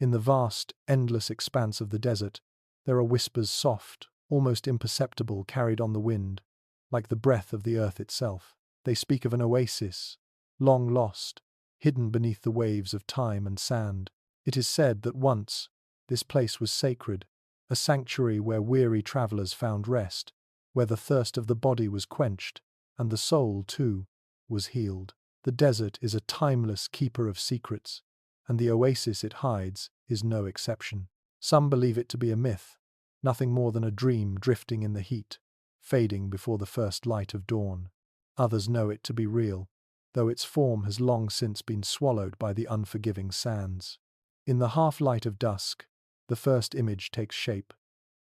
In the vast, endless expanse of the desert, there are whispers soft, almost imperceptible, carried on the wind, like the breath of the earth itself. They speak of an oasis, long lost, hidden beneath the waves of time and sand. It is said that once, this place was sacred, a sanctuary where weary travelers found rest, where the thirst of the body was quenched, and the soul, too, was healed. The desert is a timeless keeper of secrets, and the oasis it hides is no exception. Some believe it to be a myth, nothing more than a dream drifting in the heat, fading before the first light of dawn. Others know it to be real, though its form has long since been swallowed by the unforgiving sands. In the half-light of dusk, the first image takes shape,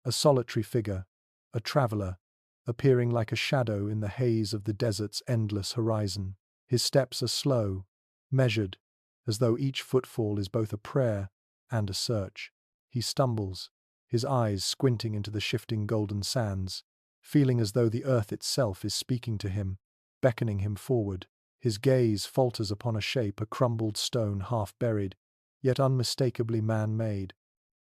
a solitary figure, a traveler, appearing like a shadow in the haze of the desert's endless horizon. His steps are slow, measured, as though each footfall is both a prayer and a search. He stumbles, his eyes squinting into the shifting golden sands, feeling as though the earth itself is speaking to him, beckoning him forward. His gaze falters upon a shape, a crumbled stone half buried, yet unmistakably man-made.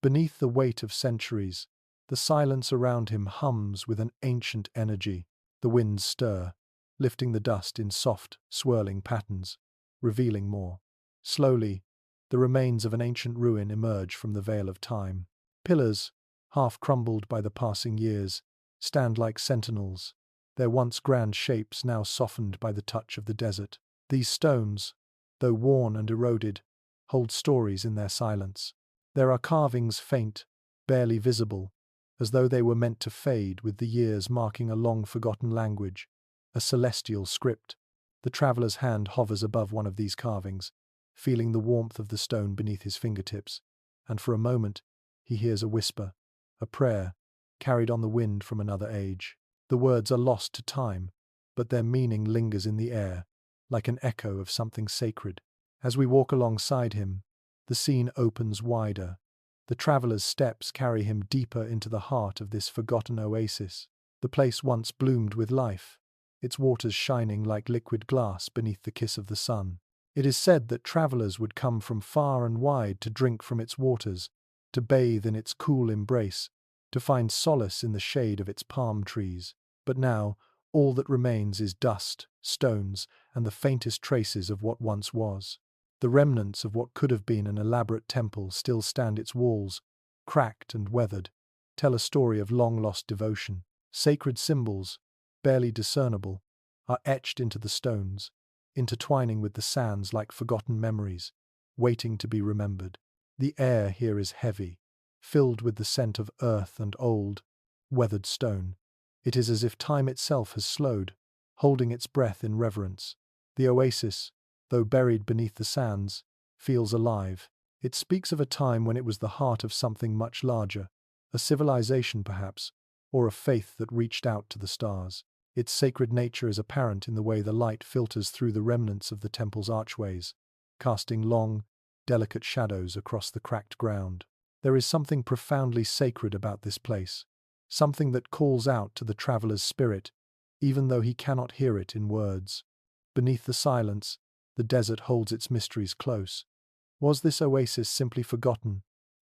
Beneath the weight of centuries, the silence around him hums with an ancient energy. The winds stir, lifting the dust in soft, swirling patterns, revealing more. Slowly, the remains of an ancient ruin emerge from the veil of time. Pillars, half crumbled by the passing years, stand like sentinels, their once grand shapes now softened by the touch of the desert. These stones, though worn and eroded, hold stories in their silence. There are carvings faint, barely visible, as though they were meant to fade with the years, marking a long-forgotten language, a celestial script. The traveler's hand hovers above one of these carvings, feeling the warmth of the stone beneath his fingertips, and for a moment he hears a whisper, a prayer, carried on the wind from another age. The words are lost to time, but their meaning lingers in the air, like an echo of something sacred. As we walk alongside him, the scene opens wider. The traveler's steps carry him deeper into the heart of this forgotten oasis. The place once bloomed with life, its waters shining like liquid glass beneath the kiss of the sun. It is said that travelers would come from far and wide to drink from its waters, to bathe in its cool embrace, to find solace in the shade of its palm trees. But now, all that remains is dust, stones, and the faintest traces of what once was. The remnants of what could have been an elaborate temple still stand. Its walls, cracked and weathered, tell a story of long-lost devotion. Sacred symbols, barely discernible, are etched into the stones, intertwining with the sands like forgotten memories, waiting to be remembered. The air here is heavy, filled with the scent of earth and old, weathered stone. It is as if time itself has slowed, holding its breath in reverence. The oasis, though buried beneath the sands, feels alive. It speaks of a time when it was the heart of something much larger, a civilization perhaps, or a faith that reached out to the stars. Its sacred nature is apparent in the way the light filters through the remnants of the temple's archways, casting long, delicate shadows across the cracked ground. There is something profoundly sacred about this place, something that calls out to the traveler's spirit, even though he cannot hear it in words. Beneath the silence, the desert holds its mysteries close. Was this oasis simply forgotten,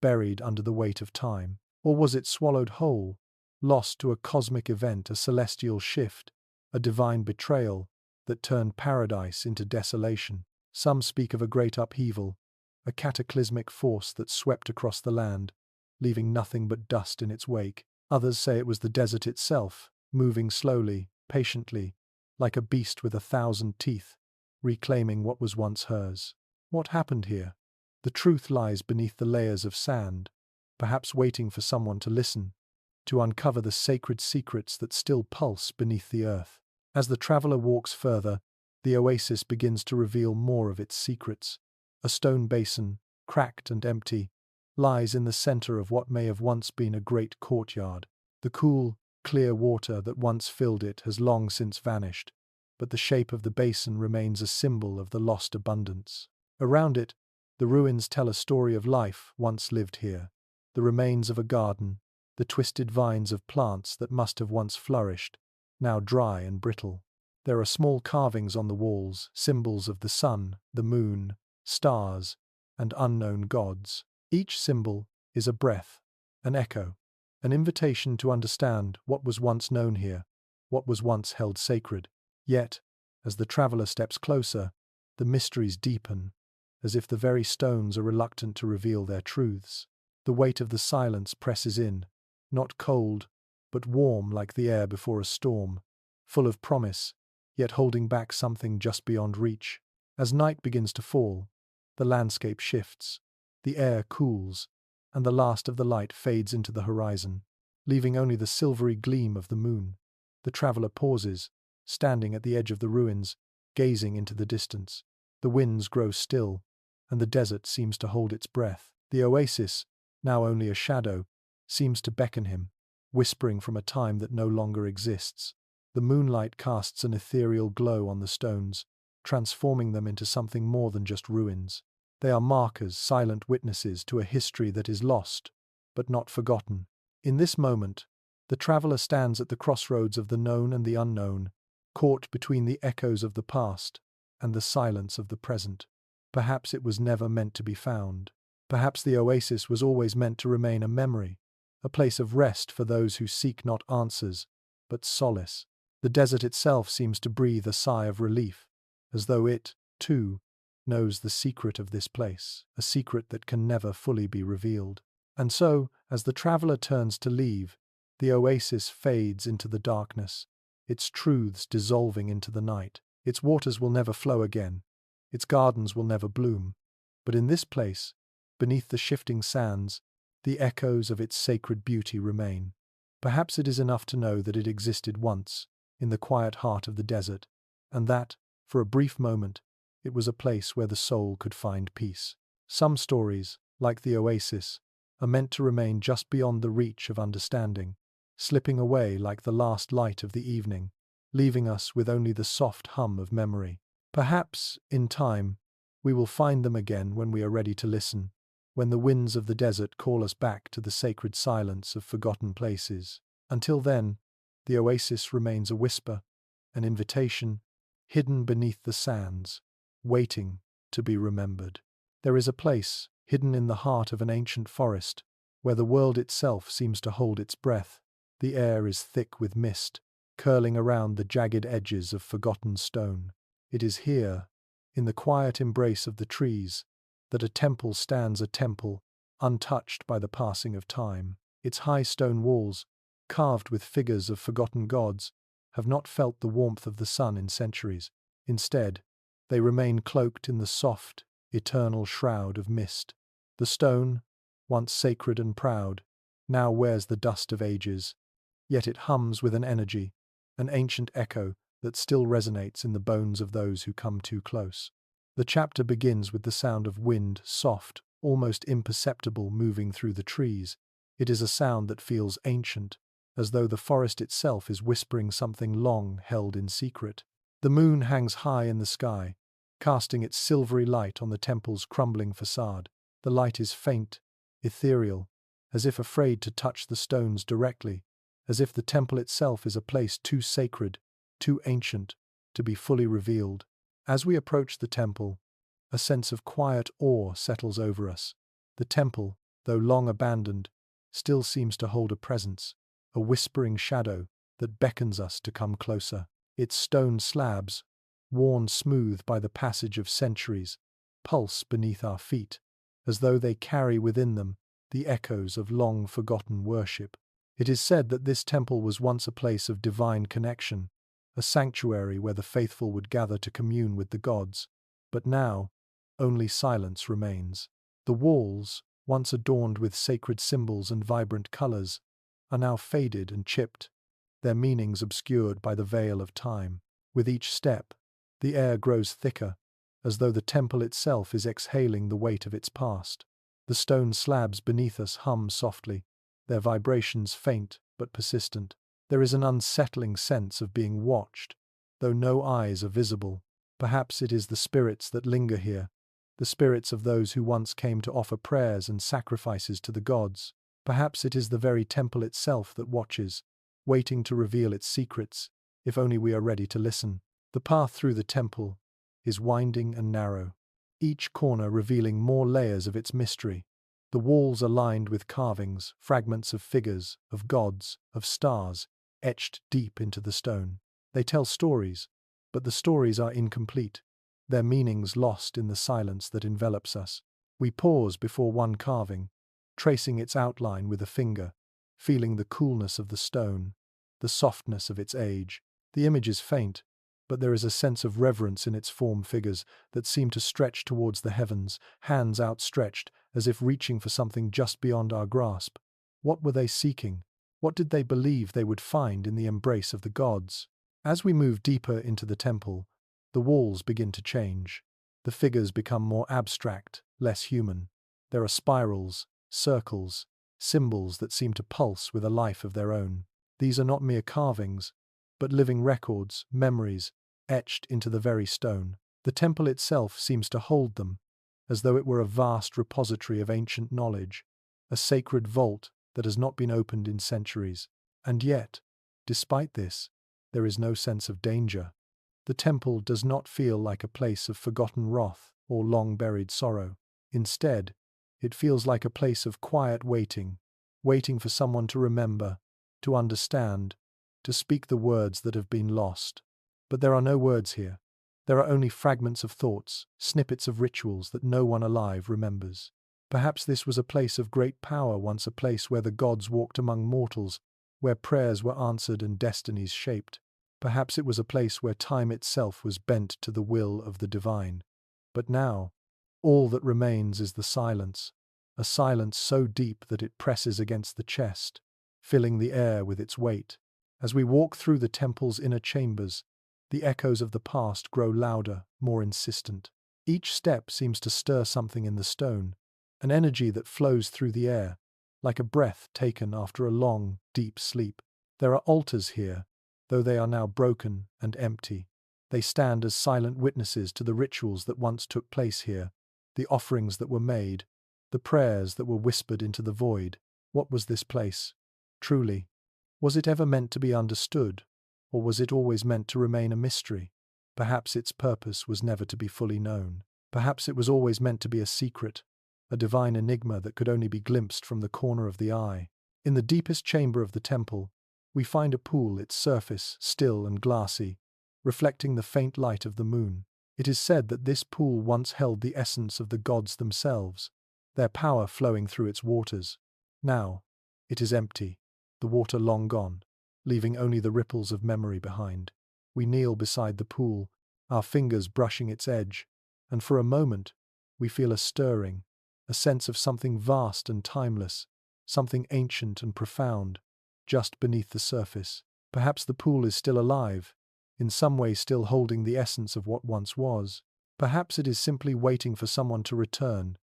buried under the weight of time? Or was it swallowed whole, lost to a cosmic event, a celestial shift, a divine betrayal that turned paradise into desolation? Some speak of a great upheaval, a cataclysmic force that swept across the land, leaving nothing but dust in its wake. Others say it was the desert itself, moving slowly, patiently, like a beast with 1,000 teeth, reclaiming what was once hers. What happened here? The truth lies beneath the layers of sand, perhaps waiting for someone to listen, to uncover the sacred secrets that still pulse beneath the earth. As the traveler walks further, the oasis begins to reveal more of its secrets. A stone basin, cracked and empty, lies in the center of what may have once been a great courtyard. The cool, clear water that once filled it has long since vanished, but the shape of the basin remains a symbol of the lost abundance. Around it, the ruins tell a story of life once lived here, the remains of a garden, the twisted vines of plants that must have once flourished, now dry and brittle. There are small carvings on the walls, symbols of the sun, the moon, stars, and unknown gods. Each symbol is a breath, an echo, an invitation to understand what was once known here, what was once held sacred. Yet, as the traveler steps closer, the mysteries deepen, as if the very stones are reluctant to reveal their truths. The weight of the silence presses in, not cold, but warm like the air before a storm, full of promise, yet holding back something just beyond reach. As night begins to fall, the landscape shifts, the air cools, and the last of the light fades into the horizon, leaving only the silvery gleam of the moon. The traveler pauses, standing at the edge of the ruins, gazing into the distance. The winds grow still, and the desert seems to hold its breath. The oasis, now only a shadow, seems to beckon him, whispering from a time that no longer exists. The moonlight casts an ethereal glow on the stones, transforming them into something more than just ruins. They are markers, silent witnesses to a history that is lost, but not forgotten. In this moment, the traveler stands at the crossroads of the known and the unknown, caught between the echoes of the past and the silence of the present. Perhaps it was never meant to be found. Perhaps the oasis was always meant to remain a memory, a place of rest for those who seek not answers, but solace. The desert itself seems to breathe a sigh of relief, as though it, too, knows the secret of this place, a secret that can never fully be revealed. And so, as the traveler turns to leave, the oasis fades into the darkness, its truths dissolving into the night. Its waters will never flow again, its gardens will never bloom, but in this place, beneath the shifting sands, the echoes of its sacred beauty remain. Perhaps it is enough to know that it existed once, in the quiet heart of the desert, and that, for a brief moment, it was a place where the soul could find peace. Some stories, like the oasis, are meant to remain just beyond the reach of understanding, slipping away like the last light of the evening, leaving us with only the soft hum of memory. Perhaps, in time, we will find them again when we are ready to listen, when the winds of the desert call us back to the sacred silence of forgotten places. Until then, the oasis remains a whisper, an invitation, hidden beneath the sands, waiting to be remembered. There is a place, hidden in the heart of an ancient forest, where the world itself seems to hold its breath. The air is thick with mist, curling around the jagged edges of forgotten stone. It is here, in the quiet embrace of the trees, that a temple stands, a temple, untouched by the passing of time. Its high stone walls, carved with figures of forgotten gods, have not felt the warmth of the sun in centuries. Instead, they remain cloaked in the soft, eternal shroud of mist. The stone, once sacred and proud, now wears the dust of ages, yet it hums with an energy, an ancient echo that still resonates in the bones of those who come too close. The chapter begins with the sound of wind, soft, almost imperceptible, moving through the trees. It is a sound that feels ancient, as though the forest itself is whispering something long held in secret. The moon hangs high in the sky, casting its silvery light on the temple's crumbling facade. The light is faint, ethereal, as if afraid to touch the stones directly, as if the temple itself is a place too sacred, too ancient, to be fully revealed. As we approach the temple, a sense of quiet awe settles over us. The temple, though long abandoned, still seems to hold a presence, a whispering shadow that beckons us to come closer. Its stone slabs, worn smooth by the passage of centuries, pulse beneath our feet, as though they carry within them the echoes of long-forgotten worship. It is said that this temple was once a place of divine connection, a sanctuary where the faithful would gather to commune with the gods, but now only silence remains. The walls, once adorned with sacred symbols and vibrant colors, are now faded and chipped, their meanings obscured by the veil of time. With each step, the air grows thicker, as though the temple itself is exhaling the weight of its past. The stone slabs beneath us hum softly, their vibrations faint but persistent. There is an unsettling sense of being watched, though no eyes are visible. Perhaps it is the spirits that linger here, the spirits of those who once came to offer prayers and sacrifices to the gods. Perhaps it is the very temple itself that watches, waiting to reveal its secrets, if only we are ready to listen. The path through the temple is winding and narrow, each corner revealing more layers of its mystery. The walls are lined with carvings, fragments of figures, of gods, of stars, etched deep into the stone. They tell stories, but the stories are incomplete, their meanings lost in the silence that envelops us. We pause before one carving, tracing its outline with a finger, feeling the coolness of the stone, the softness of its age. The image is faint, but there is a sense of reverence in its form figures that seem to stretch towards the heavens, hands outstretched, as if reaching for something just beyond our grasp. What were they seeking? What did they believe they would find in the embrace of the gods? As we move deeper into the temple, the walls begin to change. The figures become more abstract, less human. There are spirals, circles, symbols that seem to pulse with a life of their own. These are not mere carvings, but living records, memories, etched into the very stone. The temple itself seems to hold them, as though it were a vast repository of ancient knowledge, a sacred vault that has not been opened in centuries. And yet, despite this, there is no sense of danger. The temple does not feel like a place of forgotten wrath or long-buried sorrow. Instead, it feels like a place of quiet waiting, waiting for someone to remember, to understand, to speak the words that have been lost. But there are no words here. There are only fragments of thoughts, snippets of rituals that no one alive remembers. Perhaps this was a place of great power once, a place where the gods walked among mortals, where prayers were answered and destinies shaped. Perhaps it was a place where time itself was bent to the will of the divine. But now, all that remains is the silence, a silence so deep that it presses against the chest, filling the air with its weight. As we walk through the temple's inner chambers, the echoes of the past grow louder, more insistent. Each step seems to stir something in the stone, an energy that flows through the air, like a breath taken after a long, deep sleep. There are altars here, though they are now broken and empty. They stand as silent witnesses to the rituals that once took place here, the offerings that were made, the prayers that were whispered into the void. What was this place? Truly, was it ever meant to be understood, or was it always meant to remain a mystery? Perhaps its purpose was never to be fully known. Perhaps it was always meant to be a secret, a divine enigma that could only be glimpsed from the corner of the eye. In the deepest chamber of the temple, we find a pool, its surface still and glassy, reflecting the faint light of the moon. It is said that this pool once held the essence of the gods themselves, their power flowing through its waters. Now, it is empty, the water long gone, leaving only the ripples of memory behind. We kneel beside the pool, our fingers brushing its edge, and for a moment, we feel a stirring, a sense of something vast and timeless, something ancient and profound, just beneath the surface. Perhaps the pool is still alive, in some way still holding the essence of what once was. Perhaps it is simply waiting for someone to return,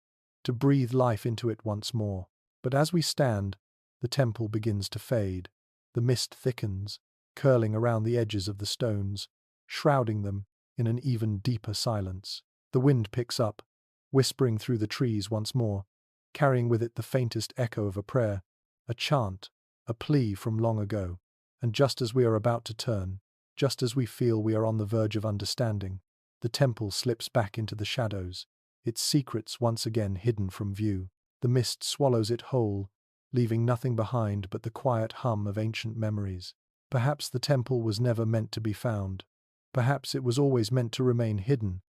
to breathe life into it once more. But as we stand, the temple begins to fade. The mist thickens, curling around the edges of the stones, shrouding them in an even deeper silence. The wind picks up, whispering through the trees once more, carrying with it the faintest echo of a prayer, a chant, a plea from long ago. And just as we are about to turn, just as we feel we are on the verge of understanding, the temple slips back into the shadows, its secrets once again hidden from view. The mist swallows it whole, leaving nothing behind but the quiet hum of ancient memories. Perhaps the temple was never meant to be found. Perhaps it was always meant to remain hidden,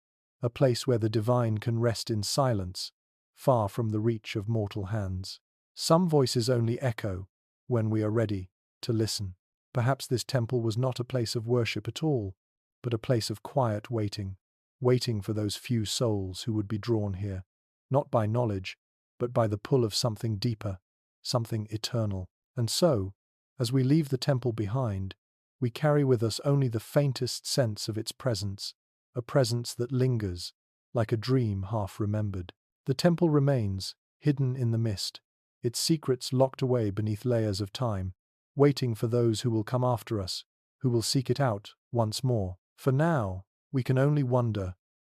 a place where the divine can rest in silence, far from the reach of mortal hands. Some voices only echo when we are ready to listen. Perhaps this temple was not a place of worship at all, but a place of quiet waiting, waiting for those few souls who would be drawn here, not by knowledge, but by the pull of something deeper, something eternal. And so, as we leave the temple behind, we carry with us only the faintest sense of its presence, a presence that lingers, like a dream half remembered. The temple remains, hidden in the mist, its secrets locked away beneath layers of time, waiting for those who will come after us, who will seek it out once more. For now, we can only wonder,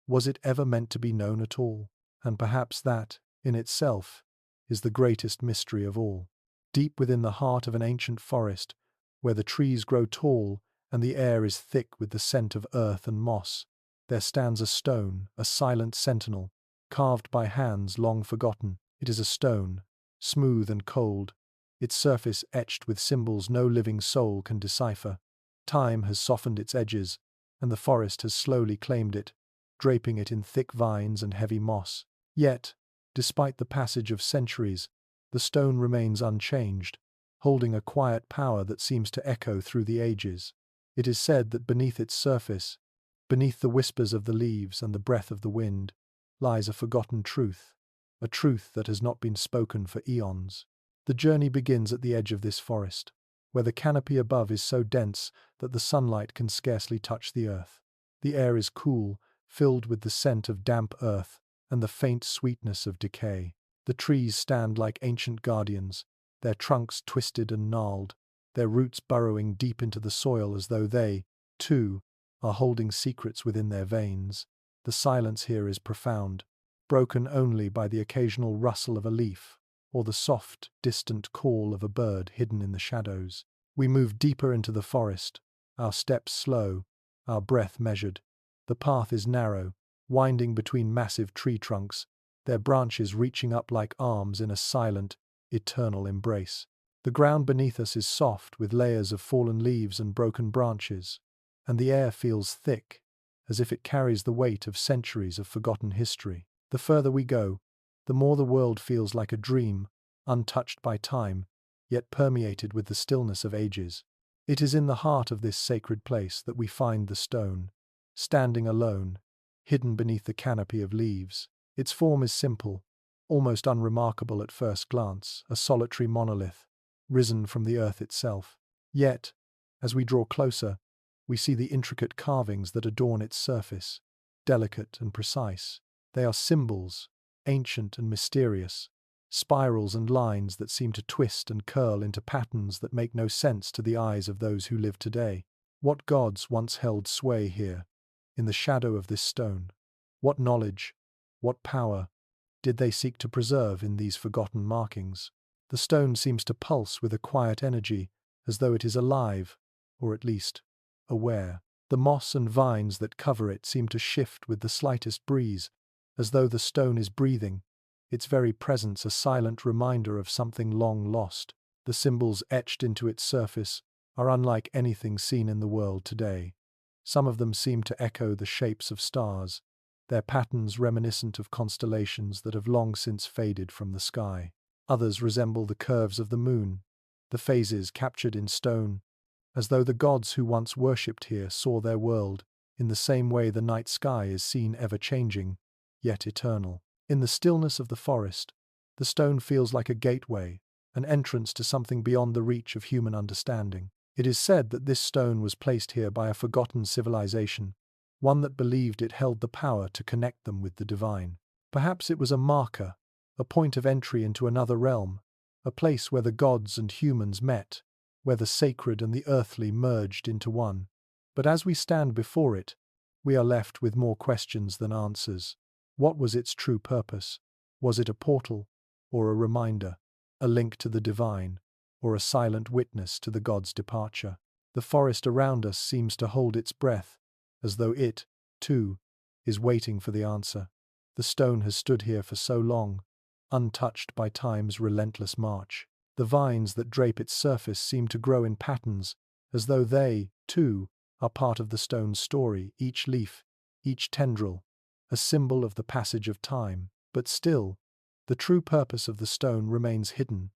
was it ever meant to be known at all? And perhaps that, in itself, is the greatest mystery of all. Deep within the heart of an ancient forest, where the trees grow tall and the air is thick with the scent of earth and moss, there stands a stone, a silent sentinel, carved by hands long forgotten. It is a stone, smooth and cold, its surface etched with symbols no living soul can decipher. Time has softened its edges, and the forest has slowly claimed it, draping it in thick vines and heavy moss. Yet, despite the passage of centuries, the stone remains unchanged, holding a quiet power that seems to echo through the ages. It is said that beneath its surface, beneath the whispers of the leaves and the breath of the wind, lies a forgotten truth, a truth that has not been spoken for eons. The journey begins at the edge of this forest, where the canopy above is so dense that the sunlight can scarcely touch the earth. The air is cool, filled with the scent of damp earth and the faint sweetness of decay. The trees stand like ancient guardians, their trunks twisted and gnarled, their roots burrowing deep into the soil as though they, too, are holding secrets within their veins. The silence here is profound, broken only by the occasional rustle of a leaf or the soft, distant call of a bird hidden in the shadows. We move deeper into the forest, our steps slow, our breath measured. The path is narrow, winding between massive tree trunks, their branches reaching up like arms in a silent, eternal embrace. The ground beneath us is soft with layers of fallen leaves and broken branches, and the air feels thick, as if it carries the weight of centuries of forgotten history. The further we go, the more the world feels like a dream, untouched by time, yet permeated with the stillness of ages. It is in the heart of this sacred place that we find the stone, standing alone, hidden beneath the canopy of leaves. Its form is simple, almost unremarkable at first glance, a solitary monolith, risen from the earth itself. Yet, as we draw closer, we see the intricate carvings that adorn its surface, delicate and precise. They are symbols, ancient and mysterious, spirals and lines that seem to twist and curl into patterns that make no sense to the eyes of those who live today. What gods once held sway here, in the shadow of this stone? What knowledge, what power, did they seek to preserve in these forgotten markings? The stone seems to pulse with a quiet energy, as though it is alive, or at least, aware. The moss and vines that cover it seem to shift with the slightest breeze, as though the stone is breathing, its very presence a silent reminder of something long lost. The symbols etched into its surface are unlike anything seen in the world today. Some of them seem to echo the shapes of stars, their patterns reminiscent of constellations that have long since faded from the sky. Others resemble the curves of the moon, the phases captured in stone, as though the gods who once worshipped here saw their world in the same way the night sky is seen ever-changing, yet eternal. In the stillness of the forest, the stone feels like a gateway, an entrance to something beyond the reach of human understanding. It is said that this stone was placed here by a forgotten civilization, one that believed it held the power to connect them with the divine. Perhaps it was a marker, a point of entry into another realm, a place where the gods and humans met, where the sacred and the earthly merged into one. But as we stand before it, we are left with more questions than answers. What was its true purpose? Was it a portal, or a reminder, a link to the divine, or a silent witness to the god's departure? The forest around us seems to hold its breath, as though it, too, is waiting for the answer. The stone has stood here for so long, untouched by time's relentless march. The vines that drape its surface seem to grow in patterns, as though they, too, are part of the stone's story, each leaf, each tendril, a symbol of the passage of time. But still, the true purpose of the stone remains hidden,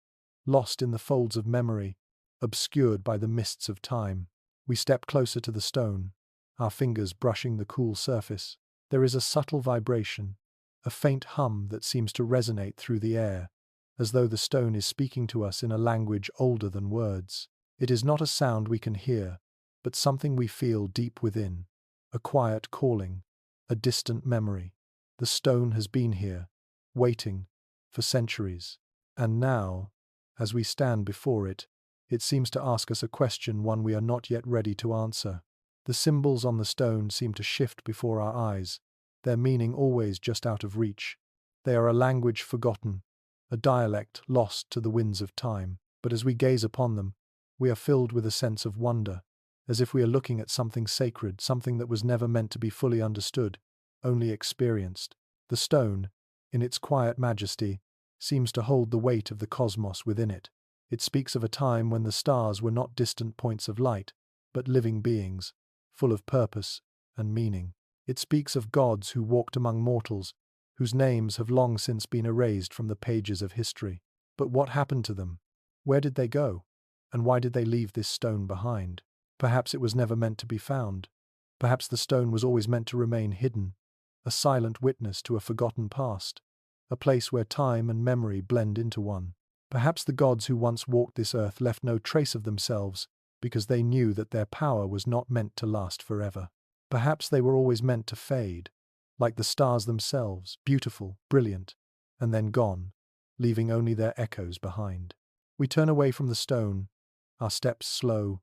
lost in the folds of memory, obscured by the mists of time. We step closer to the stone, our fingers brushing the cool surface. There is a subtle vibration, a faint hum that seems to resonate through the air, as though the stone is speaking to us in a language older than words. It is not a sound we can hear, but something we feel deep within, a quiet calling, a distant memory. The stone has been here, waiting, for centuries. And now, as we stand before it, it seems to ask us a question, one we are not yet ready to answer. The symbols on the stone seem to shift before our eyes, their meaning always just out of reach. They are a language forgotten, a dialect lost to the winds of time. But as we gaze upon them, we are filled with a sense of wonder, as if we are looking at something sacred, something that was never meant to be fully understood, only experienced. The stone, in its quiet majesty, seems to hold the weight of the cosmos within it. It speaks of a time when the stars were not distant points of light, but living beings, full of purpose and meaning. It speaks of gods who walked among mortals, whose names have long since been erased from the pages of history. But what happened to them? Where did they go? And why did they leave this stone behind? Perhaps it was never meant to be found. Perhaps the stone was always meant to remain hidden, a silent witness to a forgotten past, a place where time and memory blend into one. Perhaps the gods who once walked this earth left no trace of themselves because they knew that their power was not meant to last forever. Perhaps they were always meant to fade, like the stars themselves, beautiful, brilliant, and then gone, leaving only their echoes behind. We turn away from the stone, our steps slow,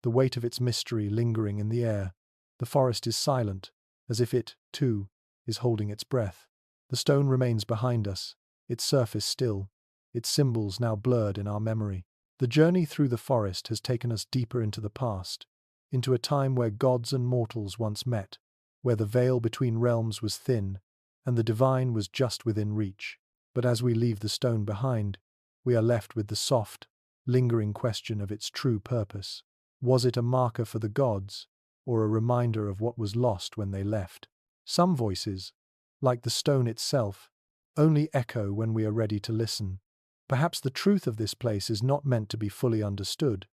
the weight of its mystery lingering in the air. The forest is silent, as if it, too, is holding its breath. The stone remains behind us, its surface still, its symbols now blurred in our memory. The journey through the forest has taken us deeper into the past, into a time where gods and mortals once met, where the veil between realms was thin, and the divine was just within reach. But as we leave the stone behind, we are left with the soft, lingering question of its true purpose. Was it a marker for the gods, or a reminder of what was lost when they left? Some voices, like the stone itself, only echo when we are ready to listen. Perhaps the truth of this place is not meant to be fully understood,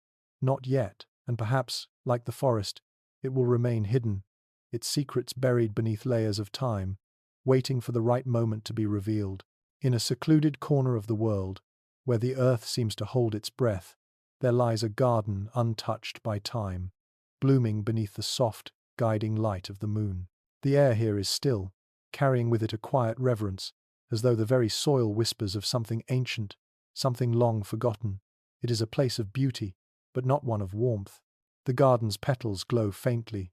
not yet, and perhaps, like the forest, it will remain hidden, its secrets buried beneath layers of time, waiting for the right moment to be revealed. In a secluded corner of the world, where the earth seems to hold its breath, there lies a garden untouched by time, blooming beneath the soft, guiding light of the moon. The air here is still, carrying with it a quiet reverence, as though the very soil whispers of something ancient, something long forgotten. It is a place of beauty, but not one of warmth. The garden's petals glow faintly,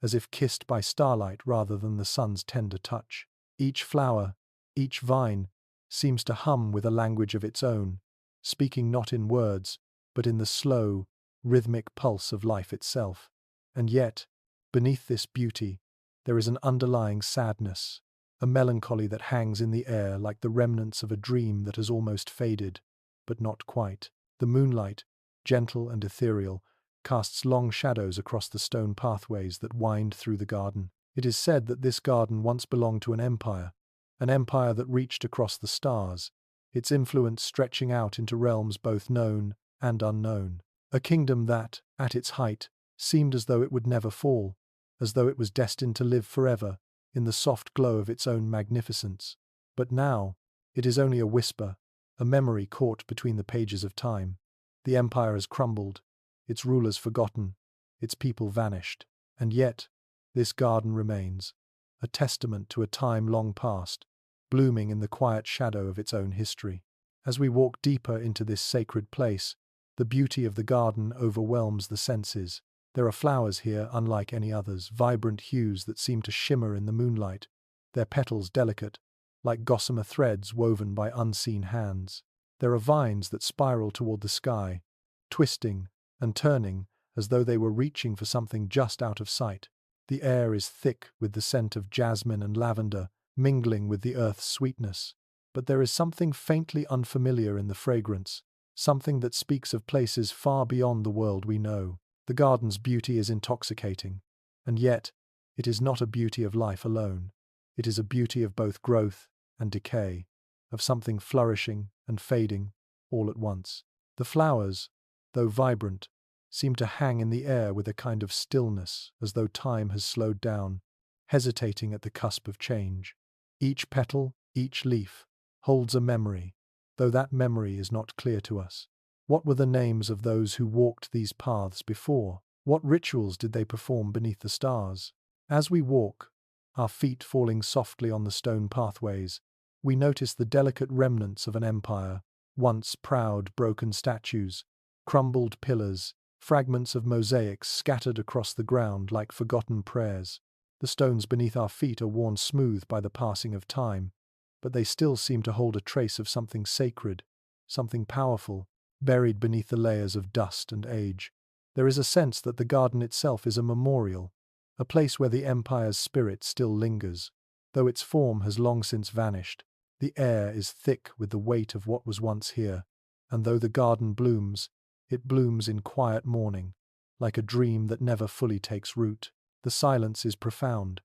as if kissed by starlight rather than the sun's tender touch. Each flower, each vine, seems to hum with a language of its own, speaking not in words, but in the slow, rhythmic pulse of life itself. And yet, beneath this beauty, there is an underlying sadness, a melancholy that hangs in the air like the remnants of a dream that has almost faded, but not quite. The moonlight, gentle and ethereal, casts long shadows across the stone pathways that wind through the garden. It is said that this garden once belonged to an empire that reached across the stars, its influence stretching out into realms both known and unknown. A kingdom that, at its height, seemed as though it would never fall, as though it was destined to live forever, in the soft glow of its own magnificence. But now, it is only a whisper, a memory caught between the pages of time. The empire has crumbled, its rulers forgotten, its people vanished. And yet, this garden remains, a testament to a time long past, blooming in the quiet shadow of its own history. As we walk deeper into this sacred place, the beauty of the garden overwhelms the senses. There are flowers here unlike any others, vibrant hues that seem to shimmer in the moonlight, their petals delicate, like gossamer threads woven by unseen hands. There are vines that spiral toward the sky, twisting and turning as though they were reaching for something just out of sight. The air is thick with the scent of jasmine and lavender, mingling with the earth's sweetness. But there is something faintly unfamiliar in the fragrance, something that speaks of places far beyond the world we know. The garden's beauty is intoxicating, and yet, it is not a beauty of life alone. It is a beauty of both growth and decay, of something flourishing and fading all at once. The flowers, though vibrant, seem to hang in the air with a kind of stillness, as though time has slowed down, hesitating at the cusp of change. Each petal, each leaf, holds a memory, though that memory is not clear to us. What were the names of those who walked these paths before? What rituals did they perform beneath the stars? As we walk, our feet falling softly on the stone pathways, we notice the delicate remnants of an empire, once proud broken statues, crumbled pillars, fragments of mosaics scattered across the ground like forgotten prayers. The stones beneath our feet are worn smooth by the passing of time, but they still seem to hold a trace of something sacred, something powerful, buried beneath the layers of dust and age. There is a sense that the garden itself is a memorial, a place where the empire's spirit still lingers, though its form has long since vanished. The air is thick with the weight of what was once here, and though the garden blooms, it blooms in quiet mourning, like a dream that never fully takes root. The silence is profound.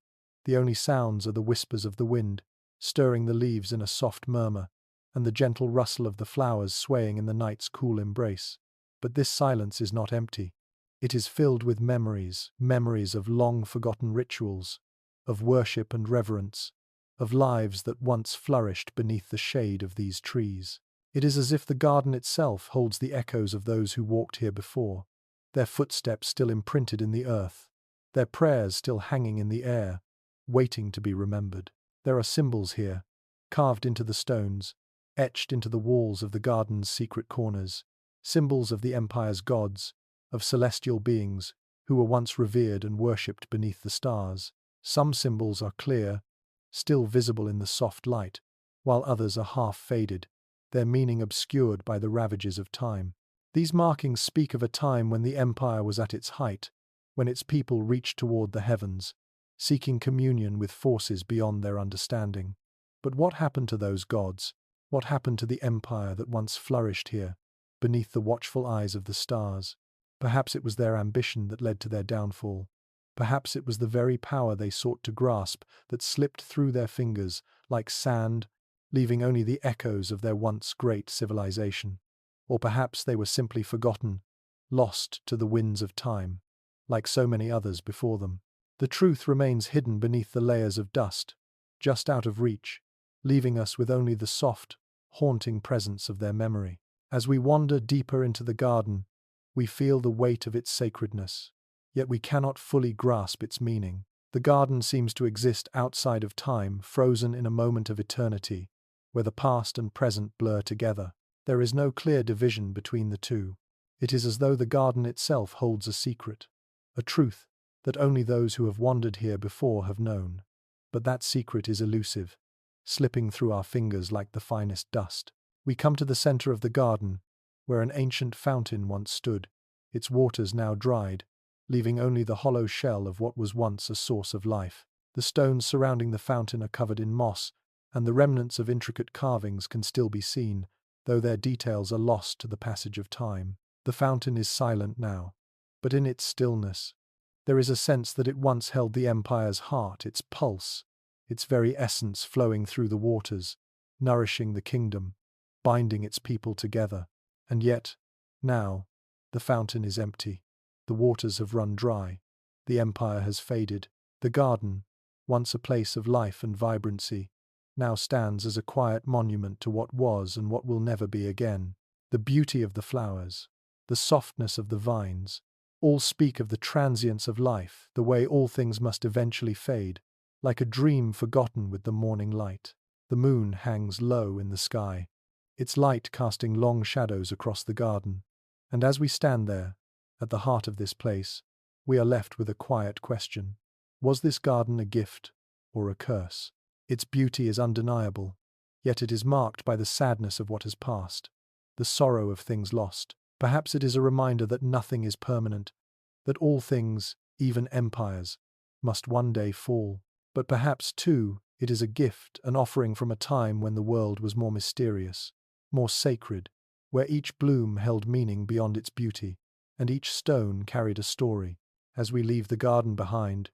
The only sounds are the whispers of the wind, stirring the leaves in a soft murmur, and the gentle rustle of the flowers swaying in the night's cool embrace. But this silence is not empty. It is filled with memories, memories of long-forgotten rituals, of worship and reverence, of lives that once flourished beneath the shade of these trees. It is as if the garden itself holds the echoes of those who walked here before, their footsteps still imprinted in the earth, their prayers still hanging in the air, waiting to be remembered. There are symbols here, carved into the stones, etched into the walls of the garden's secret corners, symbols of the empire's gods, of celestial beings who were once revered and worshipped beneath the stars. Some symbols are clear, still visible in the soft light, while others are half-faded, their meaning obscured by the ravages of time. These markings speak of a time when the empire was at its height, when its people reached toward the heavens, seeking communion with forces beyond their understanding. But what happened to those gods? What happened to the empire that once flourished here, beneath the watchful eyes of the stars? Perhaps it was their ambition that led to their downfall. Perhaps it was the very power they sought to grasp that slipped through their fingers like sand, leaving only the echoes of their once great civilization. Or perhaps they were simply forgotten, lost to the winds of time, like so many others before them. The truth remains hidden beneath the layers of dust, just out of reach, leaving us with only the soft, haunting presence of their memory. As we wander deeper into the garden, we feel the weight of its sacredness, yet we cannot fully grasp its meaning. The garden seems to exist outside of time, frozen in a moment of eternity, where the past and present blur together. There is no clear division between the two. It is as though the garden itself holds a secret, a truth that only those who have wandered here before have known. But that secret is elusive, slipping through our fingers like the finest dust. We come to the center of the garden, where an ancient fountain once stood, its waters now dried, leaving only the hollow shell of what was once a source of life. The stones surrounding the fountain are covered in moss, and the remnants of intricate carvings can still be seen, though their details are lost to the passage of time. The fountain is silent now, but in its stillness, there is a sense that it once held the empire's heart, its pulse, its very essence flowing through the waters, nourishing the kingdom, binding its people together. And yet, now, the fountain is empty. The waters have run dry. The empire has faded. The garden, once a place of life and vibrancy, now stands as a quiet monument to what was and what will never be again. The beauty of the flowers, the softness of the vines, all speak of the transience of life, the way all things must eventually fade, like a dream forgotten with the morning light. The moon hangs low in the sky, its light casting long shadows across the garden. And as we stand there, at the heart of this place, we are left with a quiet question. Was this garden a gift or a curse? Its beauty is undeniable, yet it is marked by the sadness of what has passed, the sorrow of things lost. Perhaps it is a reminder that nothing is permanent, that all things, even empires, must one day fall. But perhaps, too, it is a gift, an offering from a time when the world was more mysterious, more sacred, where each bloom held meaning beyond its beauty, and each stone carried a story. As we leave the garden behind,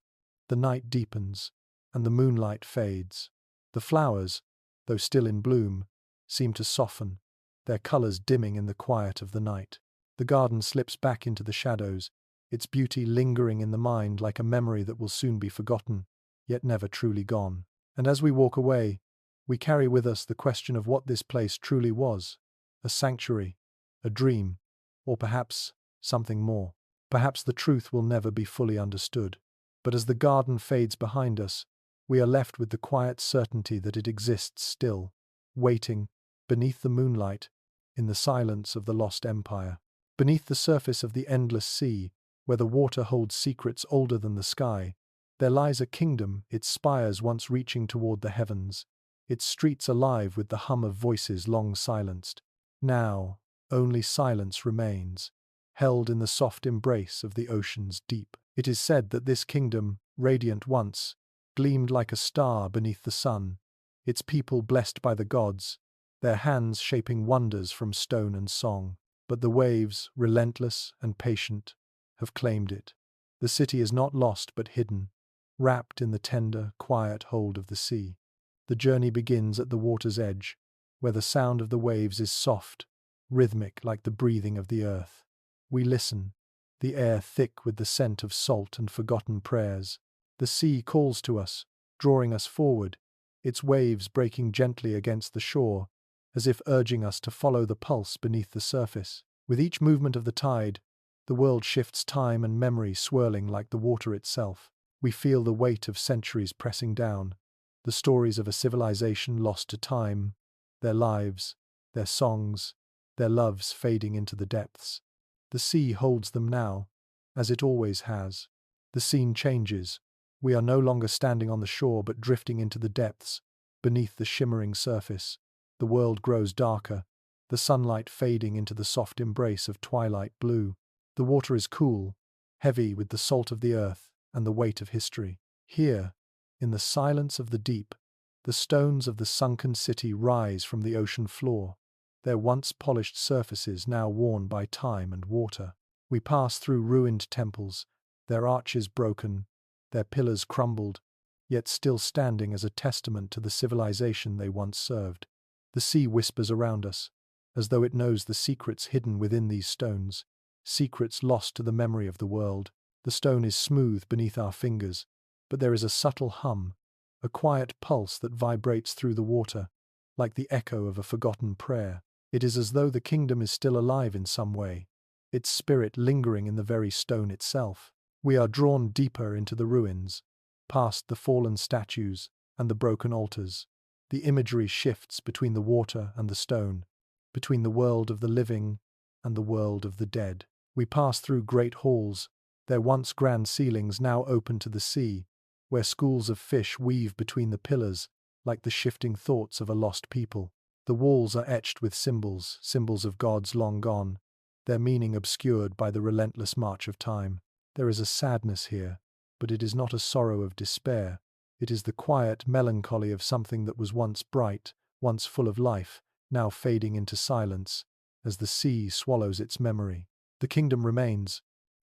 the night deepens, and the moonlight fades. The flowers, though still in bloom, seem to soften, their colors dimming in the quiet of the night. The garden slips back into the shadows, its beauty lingering in the mind like a memory that will soon be forgotten, yet never truly gone. And as we walk away, we carry with us the question of what this place truly was: a sanctuary, a dream, or perhaps something more. Perhaps the truth will never be fully understood. But as the garden fades behind us, we are left with the quiet certainty that it exists still, waiting, beneath the moonlight, in the silence of the lost empire. Beneath the surface of the endless sea, where the water holds secrets older than the sky, there lies a kingdom, its spires once reaching toward the heavens, its streets alive with the hum of voices long silenced. Now, only silence remains, held in the soft embrace of the ocean's deep. It is said that this kingdom, radiant once, gleamed like a star beneath the sun, its people blessed by the gods, their hands shaping wonders from stone and song. But the waves, relentless and patient, have claimed it. The city is not lost but hidden, wrapped in the tender, quiet hold of the sea. The journey begins at the water's edge, where the sound of the waves is soft, rhythmic like the breathing of the earth. We listen, the air thick with the scent of salt and forgotten prayers. The sea calls to us, drawing us forward, its waves breaking gently against the shore, as if urging us to follow the pulse beneath the surface. With each movement of the tide, the world shifts, time and memory swirling like the water itself. We feel the weight of centuries pressing down, the stories of a civilization lost to time, their lives, their songs, their loves fading into the depths. The sea holds them now, as it always has. The scene changes. We are no longer standing on the shore but drifting into the depths, beneath the shimmering surface. The world grows darker, the sunlight fading into the soft embrace of twilight blue. The water is cool, heavy with the salt of the earth and the weight of history. Here, in the silence of the deep, the stones of the sunken city rise from the ocean floor, their once polished surfaces now worn by time and water. We pass through ruined temples, their arches broken, their pillars crumbled, yet still standing as a testament to the civilization they once served. The sea whispers around us, as though it knows the secrets hidden within these stones, secrets lost to the memory of the world. The stone is smooth beneath our fingers, but there is a subtle hum, a quiet pulse that vibrates through the water, like the echo of a forgotten prayer. It is as though the kingdom is still alive in some way, its spirit lingering in the very stone itself. We are drawn deeper into the ruins, past the fallen statues and the broken altars. The imagery shifts between the water and the stone, between the world of the living and the world of the dead. We pass through great halls, their once grand ceilings now open to the sea, where schools of fish weave between the pillars like the shifting thoughts of a lost people. The walls are etched with symbols, symbols of gods long gone, their meaning obscured by the relentless march of time. There is a sadness here, but it is not a sorrow of despair. It is the quiet melancholy of something that was once bright, once full of life, now fading into silence, as the sea swallows its memory. The kingdom remains,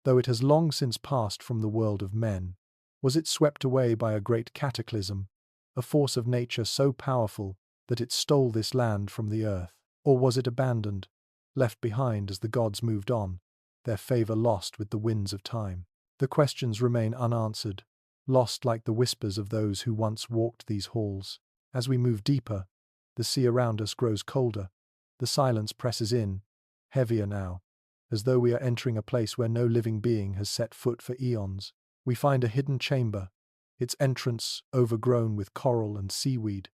though it has long since passed from the world of men. Was it swept away by a great cataclysm, a force of nature so powerful that it stole this land from the earth? Or was it abandoned, left behind as the gods moved on, their favor lost with the winds of time? The questions remain unanswered, lost like the whispers of those who once walked these halls. As we move deeper, the sea around us grows colder. The silence presses in, heavier now, as though we are entering a place where no living being has set foot for eons. We find a hidden chamber, its entrance overgrown with coral and seaweed,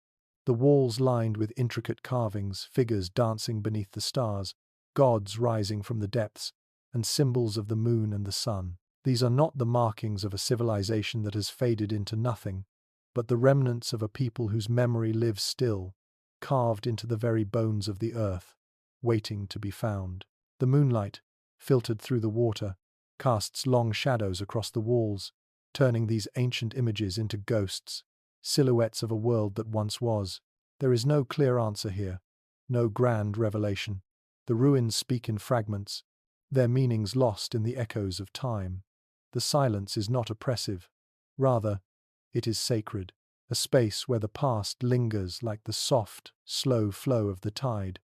the walls lined with intricate carvings, figures dancing beneath the stars, gods rising from the depths, and symbols of the moon and the sun. These are not the markings of a civilization that has faded into nothing, but the remnants of a people whose memory lives still, carved into the very bones of the earth, waiting to be found. The moonlight, filtered through the water, casts long shadows across the walls, turning these ancient images into ghosts, silhouettes of a world that once was. There is no clear answer here, no grand revelation. The ruins speak in fragments, their meanings lost in the echoes of time. The silence is not oppressive. Rather, it is sacred, a space where the past lingers like the soft, slow flow of the tide,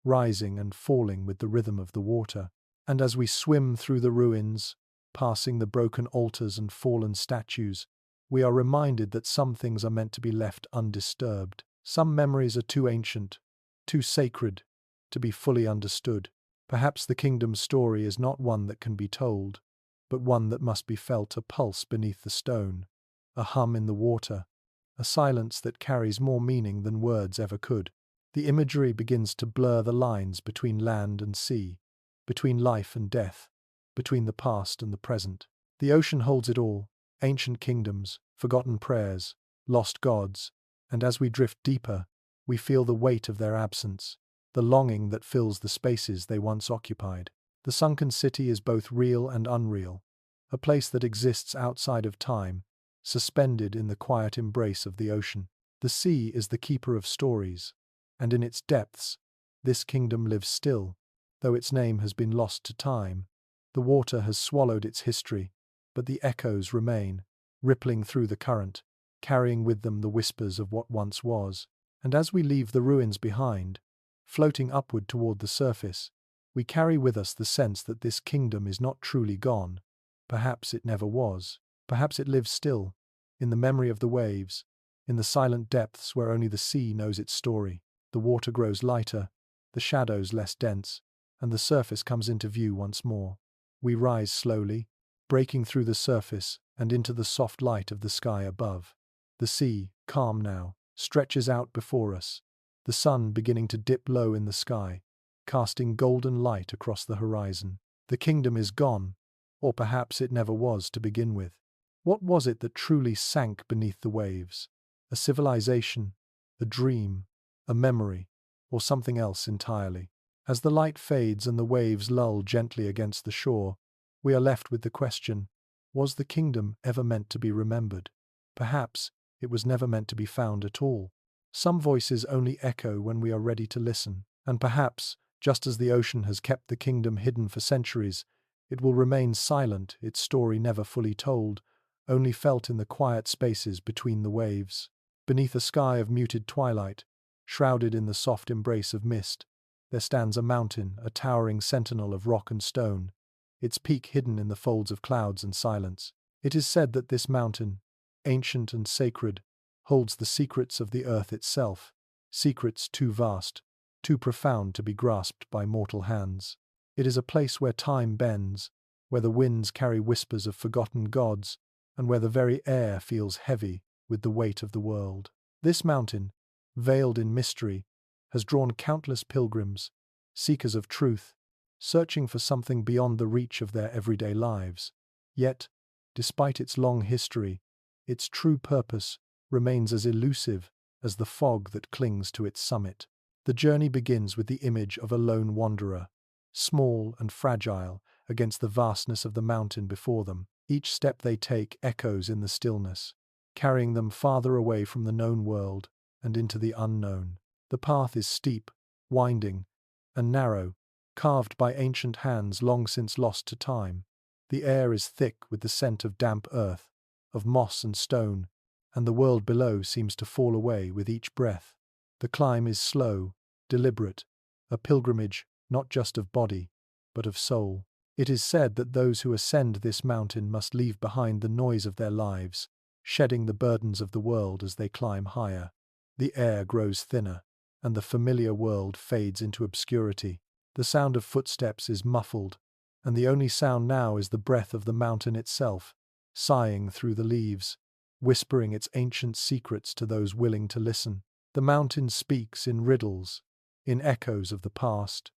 rising and falling with the rhythm of the water. And as we swim through the ruins, passing the broken altars and fallen statues, we are reminded that some things are meant to be left undisturbed. Some memories are too ancient, too sacred, to be fully understood. Perhaps the kingdom's story is not one that can be told, but one that must be felt, a pulse beneath the stone, a hum in the water, a silence that carries more meaning than words ever could. The imagery begins to blur the lines between land and sea, between life and death, between the past and the present. The ocean holds it all, ancient kingdoms, forgotten prayers, lost gods, and as we drift deeper, we feel the weight of their absence, the longing that fills the spaces they once occupied. The sunken city is both real and unreal, a place that exists outside of time, suspended in the quiet embrace of the ocean. The sea is the keeper of stories, and in its depths, this kingdom lives still, though its name has been lost to time. The water has swallowed its history, but the echoes remain, rippling through the current, carrying with them the whispers of what once was. And as we leave the ruins behind, floating upward toward the surface, we carry with us the sense that this kingdom is not truly gone. Perhaps it never was. Perhaps it lives still, in the memory of the waves, in the silent depths where only the sea knows its story. The water grows lighter, the shadows less dense, and the surface comes into view once more. We rise slowly, breaking through the surface and into the soft light of the sky above. The sea, calm now, stretches out before us, the sun beginning to dip low in the sky, casting golden light across the horizon. The kingdom is gone, or perhaps it never was to begin with. What was it that truly sank beneath the waves? A civilization, a dream, a memory, or something else entirely? As the light fades and the waves lull gently against the shore, we are left with the question, was the kingdom ever meant to be remembered? Perhaps it was never meant to be found at all. Some voices only echo when we are ready to listen, and perhaps, just as the ocean has kept the kingdom hidden for centuries, it will remain silent, its story never fully told, only felt in the quiet spaces between the waves. Beneath a sky of muted twilight, shrouded in the soft embrace of mist, there stands a mountain, a towering sentinel of rock and stone, its peak hidden in the folds of clouds and silence. It is said that this mountain, ancient and sacred, holds the secrets of the earth itself, secrets too vast, too profound to be grasped by mortal hands. It is a place where time bends, where the winds carry whispers of forgotten gods, and where the very air feels heavy with the weight of the world. This mountain, veiled in mystery, has drawn countless pilgrims, seekers of truth, searching for something beyond the reach of their everyday lives. Yet, despite its long history, its true purpose remains as elusive as the fog that clings to its summit. The journey begins with the image of a lone wanderer, small and fragile against the vastness of the mountain before them. Each step they take echoes in the stillness, carrying them farther away from the known world and into the unknown. The path is steep, winding, and narrow, carved by ancient hands long since lost to time. The air is thick with the scent of damp earth, of moss and stone, and the world below seems to fall away with each breath. The climb is slow, deliberate, a pilgrimage not just of body, but of soul. It is said that those who ascend this mountain must leave behind the noise of their lives, shedding the burdens of the world as they climb higher. The air grows thinner, and the familiar world fades into obscurity. The sound of footsteps is muffled, and the only sound now is the breath of the mountain itself, sighing through the leaves, whispering its ancient secrets to those willing to listen. The mountain speaks in riddles, in echoes of the past,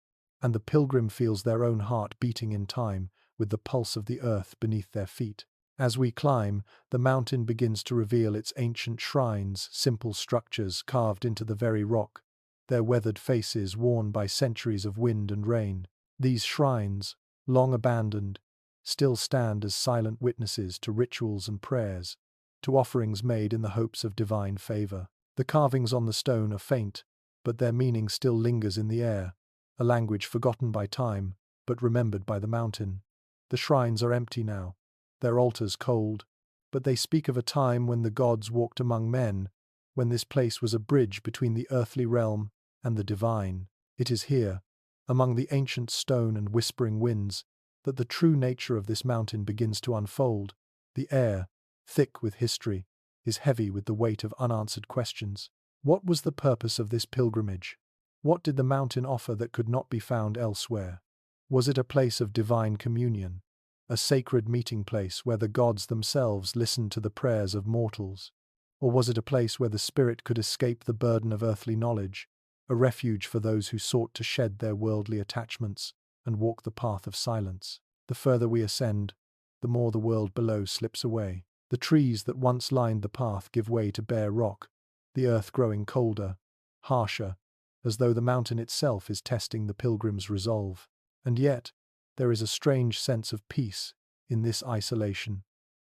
and the pilgrim feels their own heart beating in time with the pulse of the earth beneath their feet. As we climb, the mountain begins to reveal its ancient shrines, simple structures carved into the very rock, their weathered faces worn by centuries of wind and rain. These shrines, long abandoned, still stand as silent witnesses to rituals and prayers, to offerings made in the hopes of divine favor. The carvings on the stone are faint, but their meaning still lingers in the air, a language forgotten by time, but remembered by the mountain. The shrines are empty now, their altars cold, but they speak of a time when the gods walked among men, when this place was a bridge between the earthly realm and the divine. It is here, among the ancient stone and whispering winds, that the true nature of this mountain begins to unfold. The air, thick with history, is heavy with the weight of unanswered questions. What was the purpose of this pilgrimage? What did the mountain offer that could not be found elsewhere? Was it a place of divine communion, a sacred meeting place where the gods themselves listened to the prayers of mortals? Or was it a place where the spirit could escape the burden of earthly knowledge, a refuge for those who sought to shed their worldly attachments and walk the path of silence? The further we ascend, the more the world below slips away. The trees that once lined the path give way to bare rock, the earth growing colder, harsher, as though the mountain itself is testing the pilgrim's resolve. And yet, there is a strange sense of peace in this isolation,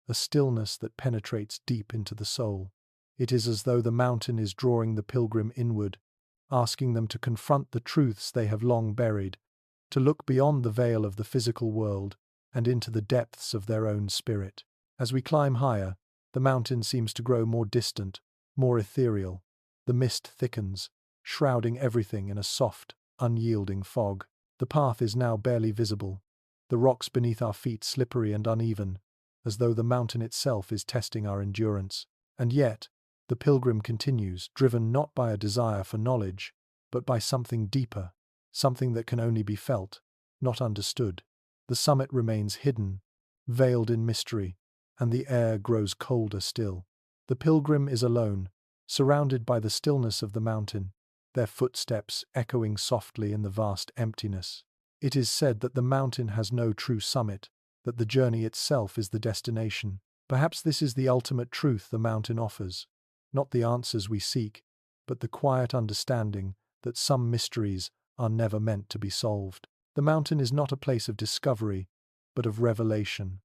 a stillness that penetrates deep into the soul. It is as though the mountain is drawing the pilgrim inward, asking them to confront the truths they have long buried, to look beyond the veil of the physical world and into the depths of their own spirit. As we climb higher, the mountain seems to grow more distant, more ethereal. The mist thickens, shrouding everything in a soft, unyielding fog. The path is now barely visible, the rocks beneath our feet slippery and uneven, as though the mountain itself is testing our endurance. And yet, the pilgrim continues, driven not by a desire for knowledge, but by something deeper, something that can only be felt, not understood. The summit remains hidden, veiled in mystery, and the air grows colder still. The pilgrim is alone, surrounded by the stillness of the mountain, their footsteps echoing softly in the vast emptiness. It is said that the mountain has no true summit, that the journey itself is the destination. Perhaps this is the ultimate truth the mountain offers, not the answers we seek, but the quiet understanding that some mysteries are never meant to be solved. The mountain is not a place of discovery, but of revelation,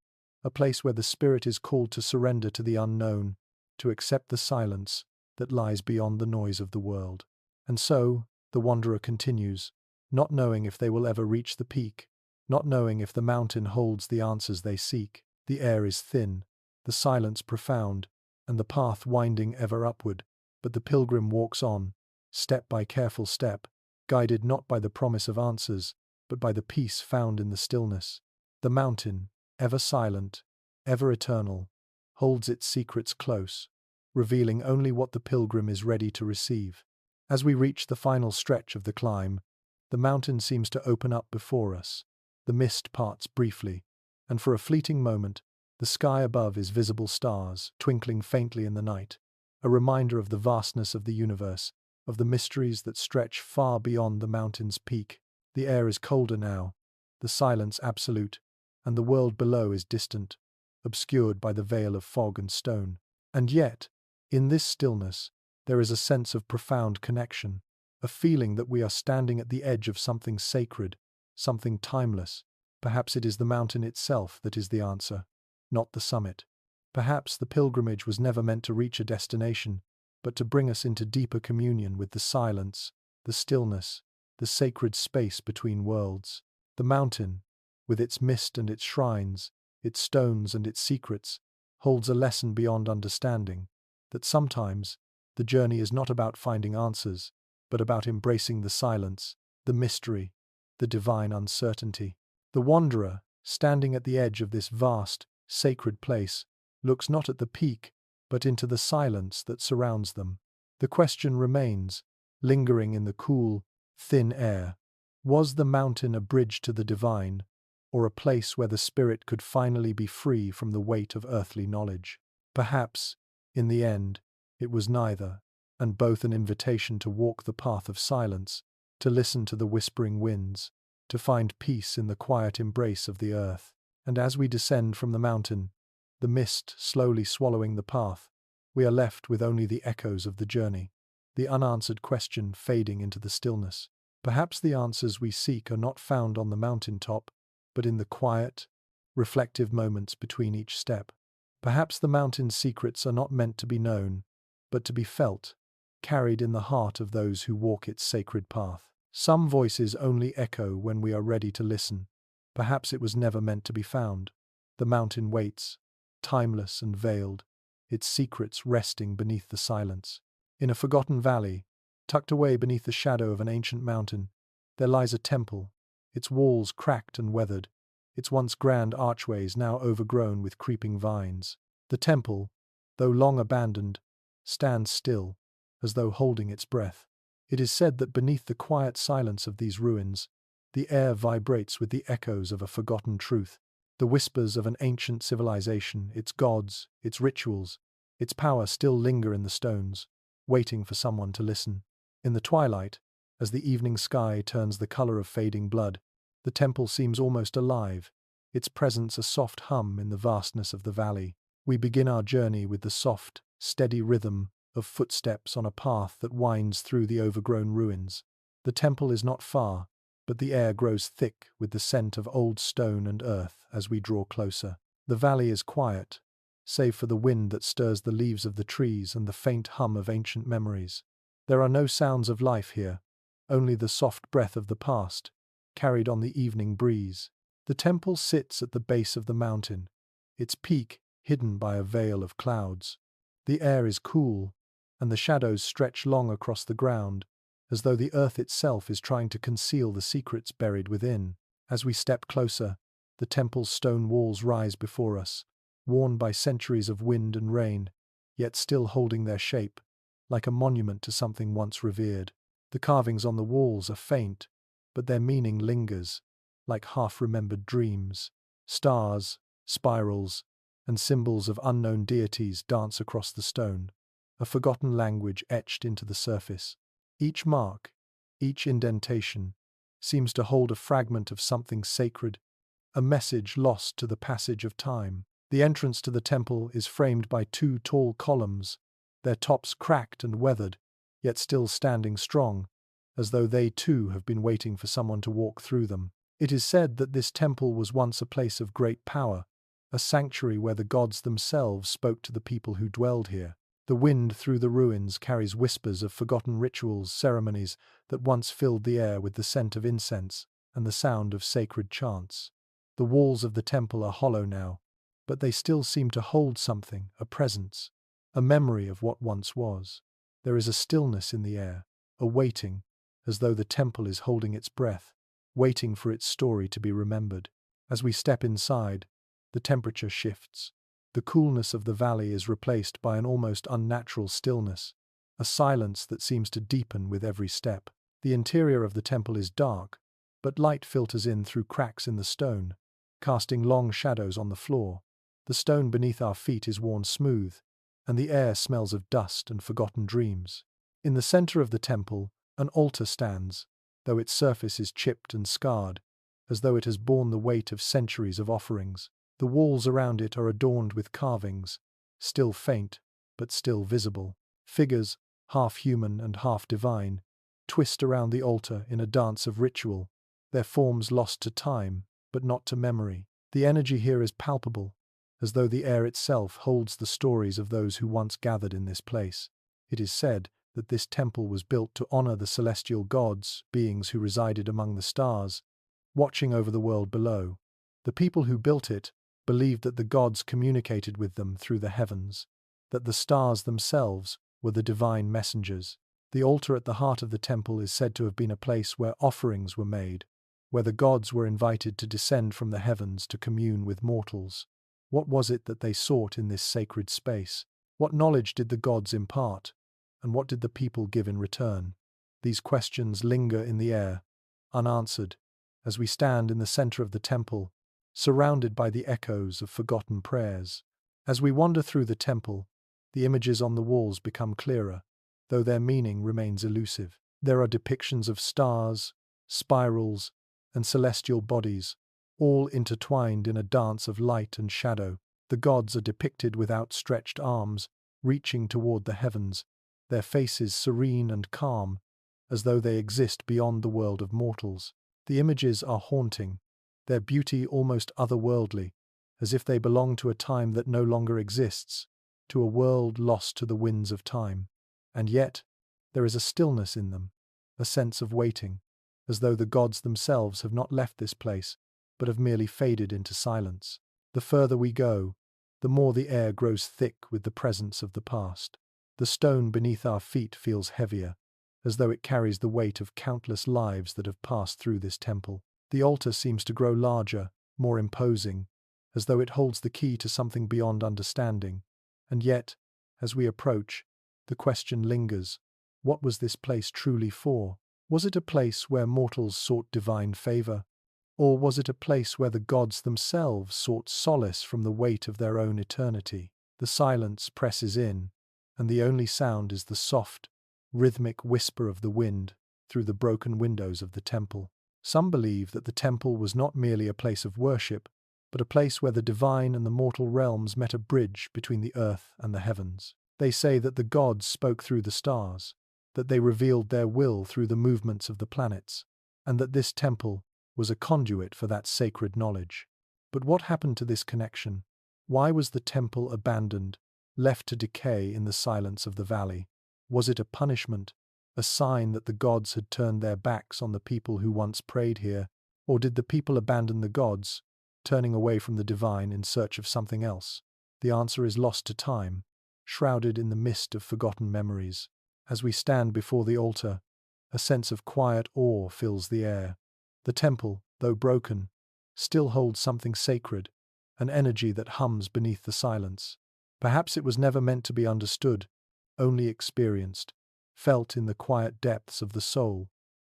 a place where the spirit is called to surrender to the unknown, to accept the silence that lies beyond the noise of the world. And so, the wanderer continues, not knowing if they will ever reach the peak, not knowing if the mountain holds the answers they seek. The air is thin, the silence profound, and the path winding ever upward, but the pilgrim walks on, step by careful step, guided not by the promise of answers, but by the peace found in the stillness. The mountain, ever silent, ever eternal, holds its secrets close, revealing only what the pilgrim is ready to receive. As we reach the final stretch of the climb, the mountain seems to open up before us. The mist parts briefly, and for a fleeting moment, the sky above is visible stars, twinkling faintly in the night, a reminder of the vastness of the universe, of the mysteries that stretch far beyond the mountain's peak. The air is colder now, the silence absolute, and the world below is distant, obscured by the veil of fog and stone. And yet, in this stillness, there is a sense of profound connection, a feeling that we are standing at the edge of something sacred, something timeless. Perhaps it is the mountain itself that is the answer, not the summit. Perhaps the pilgrimage was never meant to reach a destination, but to bring us into deeper communion with the silence, the stillness, the sacred space between worlds. The mountain, with its mist and its shrines, its stones and its secrets, holds a lesson beyond understanding, that sometimes the journey is not about finding answers, but about embracing the silence, the mystery, the divine uncertainty. The wanderer, standing at the edge of this vast, sacred place, looks not at the peak, but into the silence that surrounds them. The question remains, lingering in the cool, thin air: was the mountain a bridge to the divine, or a place where the spirit could finally be free from the weight of earthly knowledge? Perhaps, in the end, it was neither, and both an invitation to walk the path of silence, to listen to the whispering winds, to find peace in the quiet embrace of the earth. And as we descend from the mountain, the mist slowly swallowing the path, we are left with only the echoes of the journey, the unanswered question fading into the stillness. Perhaps the answers we seek are not found on the mountain top, but in the quiet, reflective moments between each step. Perhaps the mountain's secrets are not meant to be known, but to be felt, carried in the heart of those who walk its sacred path. Some voices only echo when we are ready to listen. Perhaps it was never meant to be found. The mountain waits, timeless and veiled, its secrets resting beneath the silence. In a forgotten valley, tucked away beneath the shadow of an ancient mountain, there lies a temple, its walls cracked and weathered, its once grand archways now overgrown with creeping vines. The temple, though long abandoned, stands still, as though holding its breath. It is said that beneath the quiet silence of these ruins, the air vibrates with the echoes of a forgotten truth, the whispers of an ancient civilization. Its gods, its rituals, its power still linger in the stones, waiting for someone to listen. In the twilight, as the evening sky turns the color of fading blood, the temple seems almost alive, its presence a soft hum in the vastness of the valley. We begin our journey with the soft, steady rhythm of footsteps on a path that winds through the overgrown ruins. The temple is not far, but the air grows thick with the scent of old stone and earth as we draw closer. The valley is quiet, save for the wind that stirs the leaves of the trees and the faint hum of ancient memories. There are no sounds of life here, only the soft breath of the past, carried on the evening breeze. The temple sits at the base of the mountain, its peak hidden by a veil of clouds. The air is cool, and the shadows stretch long across the ground, as though the earth itself is trying to conceal the secrets buried within. As we step closer, the temple's stone walls rise before us, worn by centuries of wind and rain, yet still holding their shape, like a monument to something once revered. The carvings on the walls are faint, but their meaning lingers, like half-remembered dreams. Stars, spirals, and symbols of unknown deities dance across the stone, a forgotten language etched into the surface. Each mark, each indentation, seems to hold a fragment of something sacred, a message lost to the passage of time. The entrance to the temple is framed by two tall columns, their tops cracked and weathered, yet still standing strong, as though they too have been waiting for someone to walk through them. It is said that this temple was once a place of great power, a sanctuary where the gods themselves spoke to the people who dwelled here. The wind through the ruins carries whispers of forgotten rituals, ceremonies that once filled the air with the scent of incense and the sound of sacred chants. The walls of the temple are hollow now, but they still seem to hold something, a presence, a memory of what once was. There is a stillness in the air, a waiting, as though the temple is holding its breath, waiting for its story to be remembered. As we step inside, the temperature shifts. The coolness of the valley is replaced by an almost unnatural stillness, a silence that seems to deepen with every step. The interior of the temple is dark, but light filters in through cracks in the stone, casting long shadows on the floor. The stone beneath our feet is worn smooth, and the air smells of dust and forgotten dreams. In the center of the temple, an altar stands, though its surface is chipped and scarred, as though it has borne the weight of centuries of offerings. The walls around it are adorned with carvings, still faint, but still visible. Figures, half human and half divine, twist around the altar in a dance of ritual, their forms lost to time, but not to memory. The energy here is palpable, as though the air itself holds the stories of those who once gathered in this place. It is said that this temple was built to honor the celestial gods, beings who resided among the stars, watching over the world below. The people who built it believed that the gods communicated with them through the heavens, that the stars themselves were the divine messengers. The altar at the heart of the temple is said to have been a place where offerings were made, where the gods were invited to descend from the heavens to commune with mortals. What was it that they sought in this sacred space? What knowledge did the gods impart, and what did the people give in return? These questions linger in the air, unanswered, as we stand in the center of the temple, surrounded by the echoes of forgotten prayers. As we wander through the temple, the images on the walls become clearer, though their meaning remains elusive. There are depictions of stars, spirals, and celestial bodies, all intertwined in a dance of light and shadow. The gods are depicted with outstretched arms, reaching toward the heavens, their faces serene and calm, as though they exist beyond the world of mortals. The images are haunting, their beauty almost otherworldly, as if they belong to a time that no longer exists, to a world lost to the winds of time. And yet, there is a stillness in them, a sense of waiting, as though the gods themselves have not left this place, but have merely faded into silence. The further we go, the more the air grows thick with the presence of the past. The stone beneath our feet feels heavier, as though it carries the weight of countless lives that have passed through this temple. The altar seems to grow larger, more imposing, as though it holds the key to something beyond understanding. And yet, as we approach, the question lingers: what was this place truly for? Was it a place where mortals sought divine favor? Or was it a place where the gods themselves sought solace from the weight of their own eternity? The silence presses in, and the only sound is the soft, rhythmic whisper of the wind through the broken windows of the temple. Some believe that the temple was not merely a place of worship, but a place where the divine and the mortal realms met, a bridge between the earth and the heavens. They say that the gods spoke through the stars, that they revealed their will through the movements of the planets, and that this temple was a conduit for that sacred knowledge. But what happened to this connection? Why was the temple abandoned, left to decay in the silence of the valley? Was it a punishment, a sign that the gods had turned their backs on the people who once prayed here? Or did the people abandon the gods, turning away from the divine in search of something else? The answer is lost to time, shrouded in the mist of forgotten memories. As we stand before the altar, a sense of quiet awe fills the air. The temple, though broken, still holds something sacred, an energy that hums beneath the silence. Perhaps it was never meant to be understood, only experienced, felt in the quiet depths of the soul.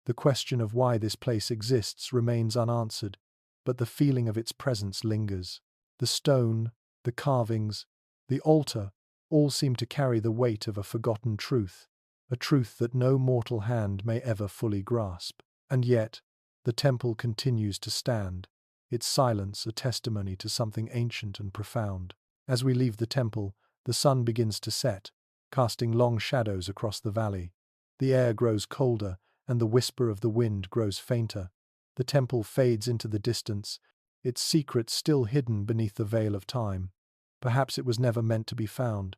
The question of why this place exists remains unanswered, but the feeling of its presence lingers. The stone, the carvings, the altar, all seem to carry the weight of a forgotten truth, a truth that no mortal hand may ever fully grasp. And yet, the temple continues to stand, its silence a testimony to something ancient and profound. As we leave the temple, the sun begins to set, casting long shadows across the valley. The air grows colder, and the whisper of the wind grows fainter. The temple fades into the distance, its secret still hidden beneath the veil of time. Perhaps it was never meant to be found.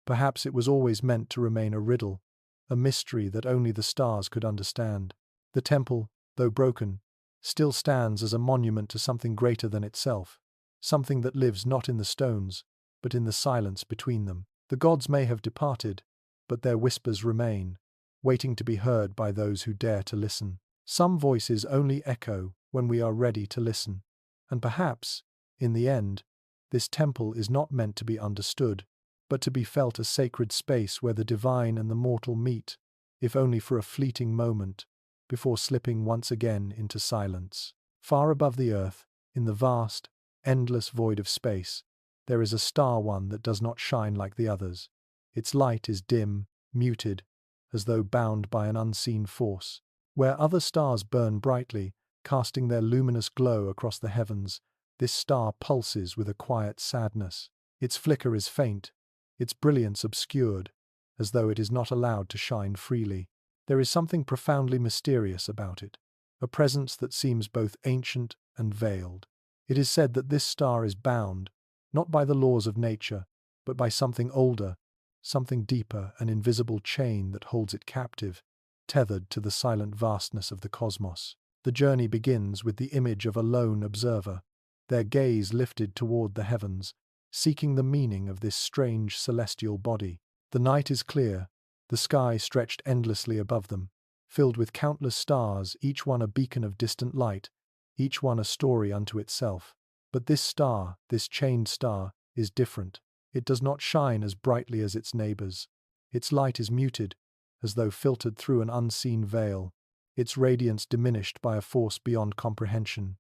Perhaps it was always meant to remain a riddle, a mystery that only the stars could understand. The temple, though broken, still stands as a monument to something greater than itself, something that lives not in the stones, but in the silence between them. The gods may have departed, but their whispers remain, waiting to be heard by those who dare to listen. Some voices only echo when we are ready to listen. And perhaps, in the end, this temple is not meant to be understood, but to be felt a sacred space where the divine and the mortal meet, if only for a fleeting moment, before slipping once again into silence. Far above the earth, in the vast, endless void of space, there is a star one that does not shine like the others. Its light is dim, muted, as though bound by an unseen force. Where other stars burn brightly, casting their luminous glow across the heavens, this star pulses with a quiet sadness. Its flicker is faint, its brilliance obscured, as though it is not allowed to shine freely. There is something profoundly mysterious about it, a presence that seems both ancient and veiled. It is said that this star is bound, not by the laws of nature, but by something older, something deeper, an invisible chain that holds it captive, tethered to the silent vastness of the cosmos. The journey begins with the image of a lone observer, their gaze lifted toward the heavens, seeking the meaning of this strange celestial body. The night is clear, the sky stretched endlessly above them, filled with countless stars, each one a beacon of distant light, each one a story unto itself. But this star, this chained star, is different. It does not shine as brightly as its neighbors. Its light is muted, as though filtered through an unseen veil, its radiance diminished by a force beyond comprehension.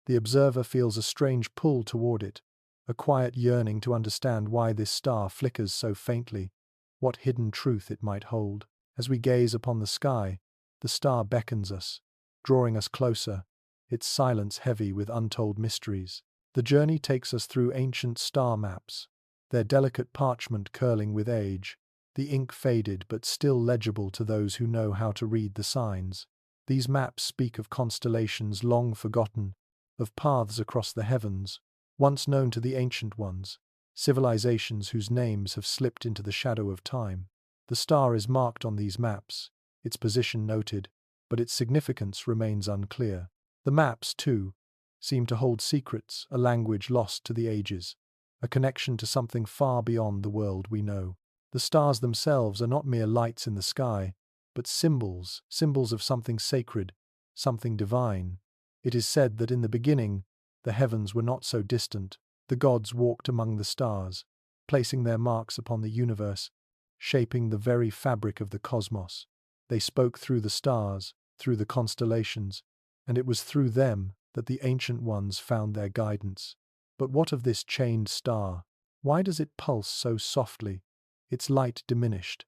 The observer feels a strange pull toward it, a quiet yearning to understand why this star flickers so faintly, what hidden truth it might hold. As we gaze upon the sky, the star beckons us, drawing us closer, its silence heavy with untold mysteries. The journey takes us through ancient star maps, their delicate parchment curling with age, the ink faded but still legible to those who know how to read the signs. These maps speak of constellations long forgotten, of paths across the heavens, once known to the ancient ones, civilizations whose names have slipped into the shadow of time. The star is marked on these maps, its position noted, but its significance remains unclear. The maps, too, seem to hold secrets, a language lost to the ages, a connection to something far beyond the world we know. The stars themselves are not mere lights in the sky, but symbols of something sacred, something divine. It is said that in the beginning, the heavens were not so distant. The gods walked among the stars, placing their marks upon the universe, shaping the very fabric of the cosmos. They spoke through the stars, through the constellations, and it was through them that the ancient ones found their guidance. But what of this chained star? Why does it pulse so softly, its light diminished,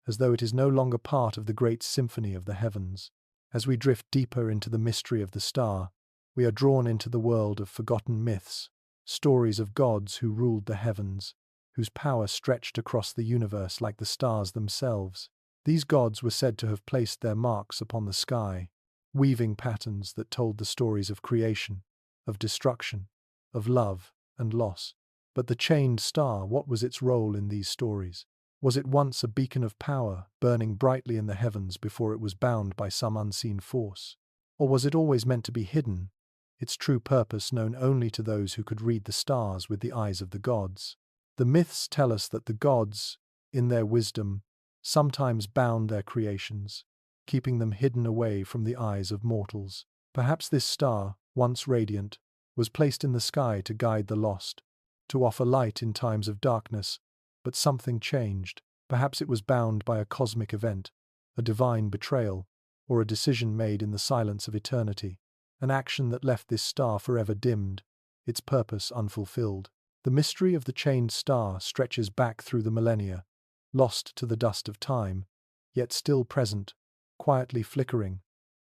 as though it is no longer part of the great symphony of the heavens? As we drift deeper into the mystery of the star, we are drawn into the world of forgotten myths, stories of gods who ruled the heavens, whose power stretched across the universe like the stars themselves. These gods were said to have placed their marks upon the sky, weaving patterns that told the stories of creation, of destruction, of love and loss. But the chained star, what was its role in these stories? Was it once a beacon of power, burning brightly in the heavens before it was bound by some unseen force? Or was it always meant to be hidden, its true purpose known only to those who could read the stars with the eyes of the gods? The myths tell us that the gods, in their wisdom, sometimes bound their creations, keeping them hidden away from the eyes of mortals. Perhaps this star, once radiant, was placed in the sky to guide the lost, to offer light in times of darkness, but something changed. Perhaps it was bound by a cosmic event, a divine betrayal, or a decision made in the silence of eternity, an action that left this star forever dimmed, its purpose unfulfilled. The mystery of the chained star stretches back through the millennia, lost to the dust of time, yet still present, quietly flickering,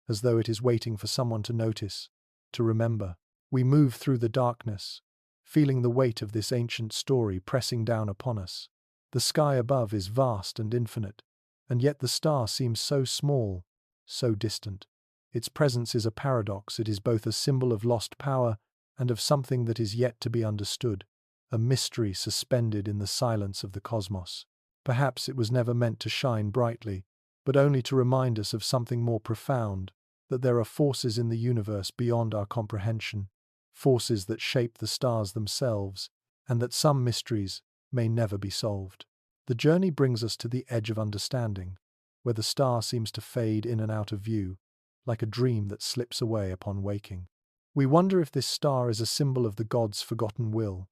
as though it is waiting for someone to notice, to remember. We move through the darkness, feeling the weight of this ancient story pressing down upon us. The sky above is vast and infinite, and yet the star seems so small, so distant. Its presence is a paradox. It is both a symbol of lost power and of something that is yet to be understood, a mystery suspended in the silence of the cosmos. Perhaps it was never meant to shine brightly, but only to remind us of something more profound, that there are forces in the universe beyond our comprehension, forces that shape the stars themselves, and that some mysteries may never be solved. The journey brings us to the edge of understanding, where the star seems to fade in and out of view, like a dream that slips away upon waking. We wonder if this star is a symbol of the gods' forgotten will,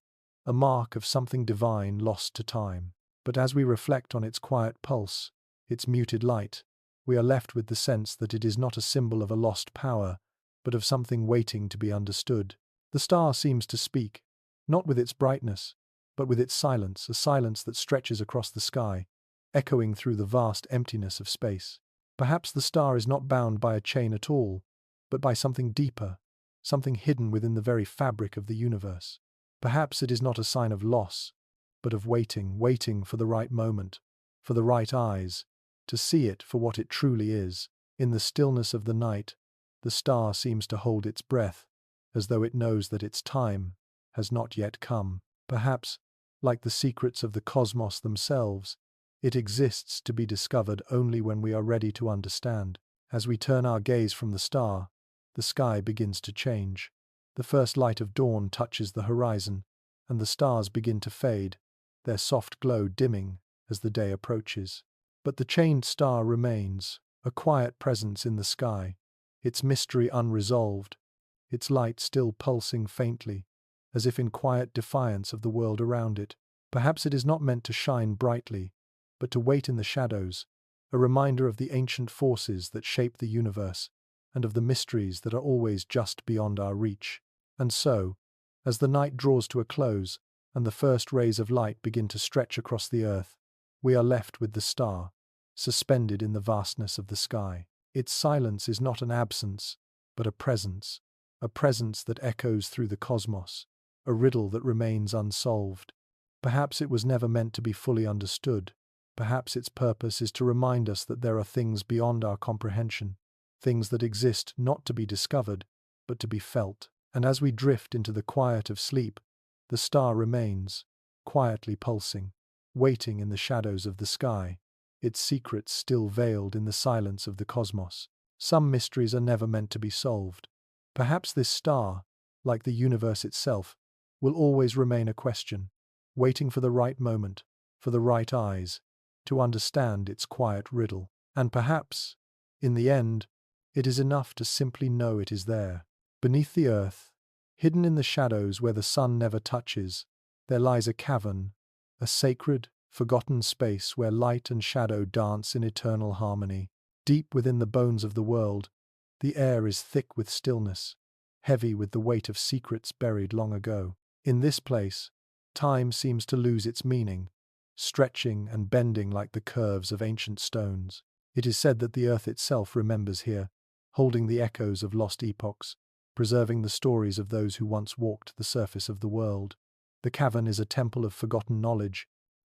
a mark of something divine lost to time. But as we reflect on its quiet pulse, its muted light, we are left with the sense that it is not a symbol of a lost power, but of something waiting to be understood. The star seems to speak, not with its brightness, but with its silence, a silence that stretches across the sky, echoing through the vast emptiness of space. Perhaps the star is not bound by a chain at all, but by something deeper, something hidden within the very fabric of the universe. Perhaps it is not a sign of loss, but of waiting, waiting for the right moment, for the right eyes, to see it for what it truly is. In the stillness of the night, the star seems to hold its breath, as though it knows that its time has not yet come. Perhaps, like the secrets of the cosmos themselves, it exists to be discovered only when we are ready to understand. As we turn our gaze from the star, the sky begins to change. The first light of dawn touches the horizon, and the stars begin to fade, their soft glow dimming as the day approaches. But the chained star remains, a quiet presence in the sky, its mystery unresolved, its light still pulsing faintly, as if in quiet defiance of the world around it. Perhaps it is not meant to shine brightly, but to wait in the shadows, a reminder of the ancient forces that shape the universe, and of the mysteries that are always just beyond our reach. And so, as the night draws to a close, and the first rays of light begin to stretch across the earth, we are left with the star, suspended in the vastness of the sky. Its silence is not an absence, but a presence that echoes through the cosmos, a riddle that remains unsolved. Perhaps it was never meant to be fully understood. Perhaps its purpose is to remind us that there are things beyond our comprehension, things that exist not to be discovered, but to be felt. And as we drift into the quiet of sleep, the star remains, quietly pulsing, waiting in the shadows of the sky, its secrets still veiled in the silence of the cosmos. Some mysteries are never meant to be solved. Perhaps this star, like the universe itself, will always remain a question, waiting for the right moment, for the right eyes, to understand its quiet riddle. And perhaps, in the end, it is enough to simply know it is there. Beneath the earth, hidden in the shadows where the sun never touches, there lies a cavern, a sacred, forgotten space where light and shadow dance in eternal harmony. Deep within the bones of the world, the air is thick with stillness, heavy with the weight of secrets buried long ago. In this place, time seems to lose its meaning, stretching and bending like the curves of ancient stones. It is said that the earth itself remembers here, holding the echoes of lost epochs, preserving the stories of those who once walked the surface of the world. The cavern is a temple of forgotten knowledge,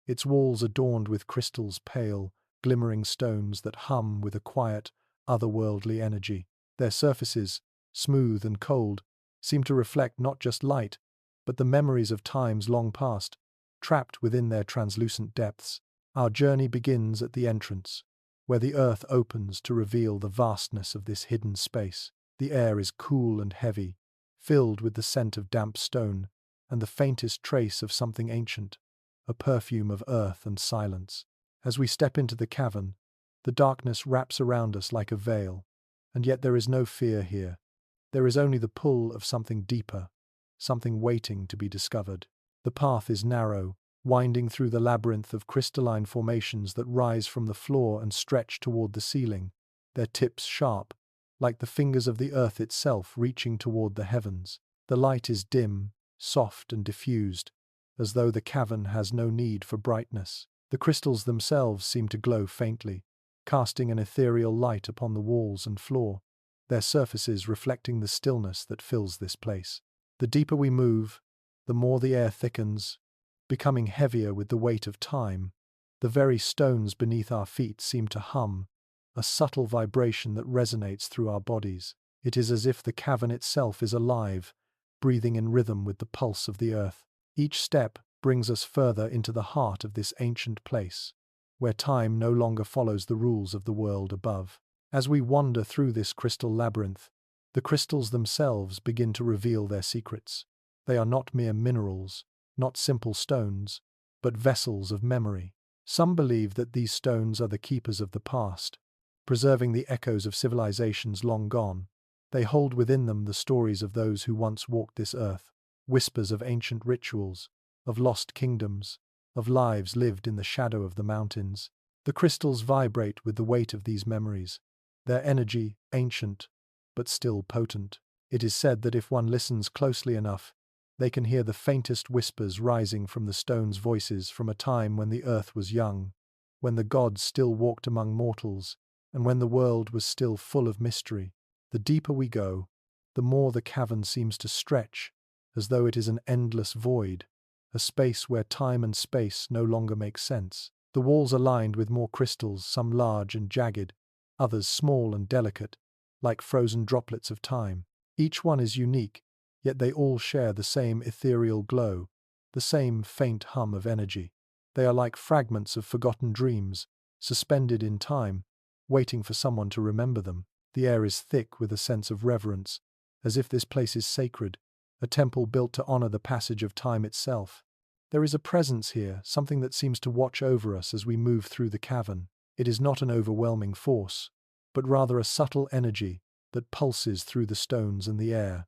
its walls adorned with crystals pale, glimmering stones that hum with a quiet, otherworldly energy. Their surfaces, smooth and cold, seem to reflect not just light, but the memories of times long past, trapped within their translucent depths. Our journey begins at the entrance, where the earth opens to reveal the vastness of this hidden space. The air is cool and heavy, filled with the scent of damp stone and the faintest trace of something ancient, a perfume of earth and silence. As we step into the cavern, the darkness wraps around us like a veil, and yet there is no fear here. There is only the pull of something deeper, something waiting to be discovered. The path is narrow, winding through the labyrinth of crystalline formations that rise from the floor and stretch toward the ceiling, their tips sharp, like the fingers of the earth itself reaching toward the heavens. The light is dim, soft and diffused, as though the cavern has no need for brightness. The crystals themselves seem to glow faintly, casting an ethereal light upon the walls and floor, their surfaces reflecting the stillness that fills this place. The deeper we move, the more the air thickens, becoming heavier with the weight of time. The very stones beneath our feet seem to hum, a subtle vibration that resonates through our bodies. It is as if the cavern itself is alive, breathing in rhythm with the pulse of the earth. Each step brings us further into the heart of this ancient place, where time no longer follows the rules of the world above. As we wander through this crystal labyrinth, the crystals themselves begin to reveal their secrets. They are not mere minerals, not simple stones, but vessels of memory. Some believe that these stones are the keepers of the past, preserving the echoes of civilizations long gone. They hold within them the stories of those who once walked this earth, whispers of ancient rituals, of lost kingdoms, of lives lived in the shadow of the mountains. The crystals vibrate with the weight of these memories, their energy ancient, but still potent. It is said that if one listens closely enough, they can hear the faintest whispers rising from the stones' voices from a time when the earth was young, when the gods still walked among mortals, and when the world was still full of mystery. The deeper we go, the more the cavern seems to stretch, as though it is an endless void, a space where time and space no longer make sense. The walls are lined with more crystals, some large and jagged, others small and delicate, like frozen droplets of time. Each one is unique, yet they all share the same ethereal glow, the same faint hum of energy. They are like fragments of forgotten dreams, suspended in time, waiting for someone to remember them. The air is thick with a sense of reverence, as if this place is sacred, a temple built to honor the passage of time itself. There is a presence here, something that seems to watch over us as we move through the cavern. It is not an overwhelming force, but rather a subtle energy that pulses through the stones and the air,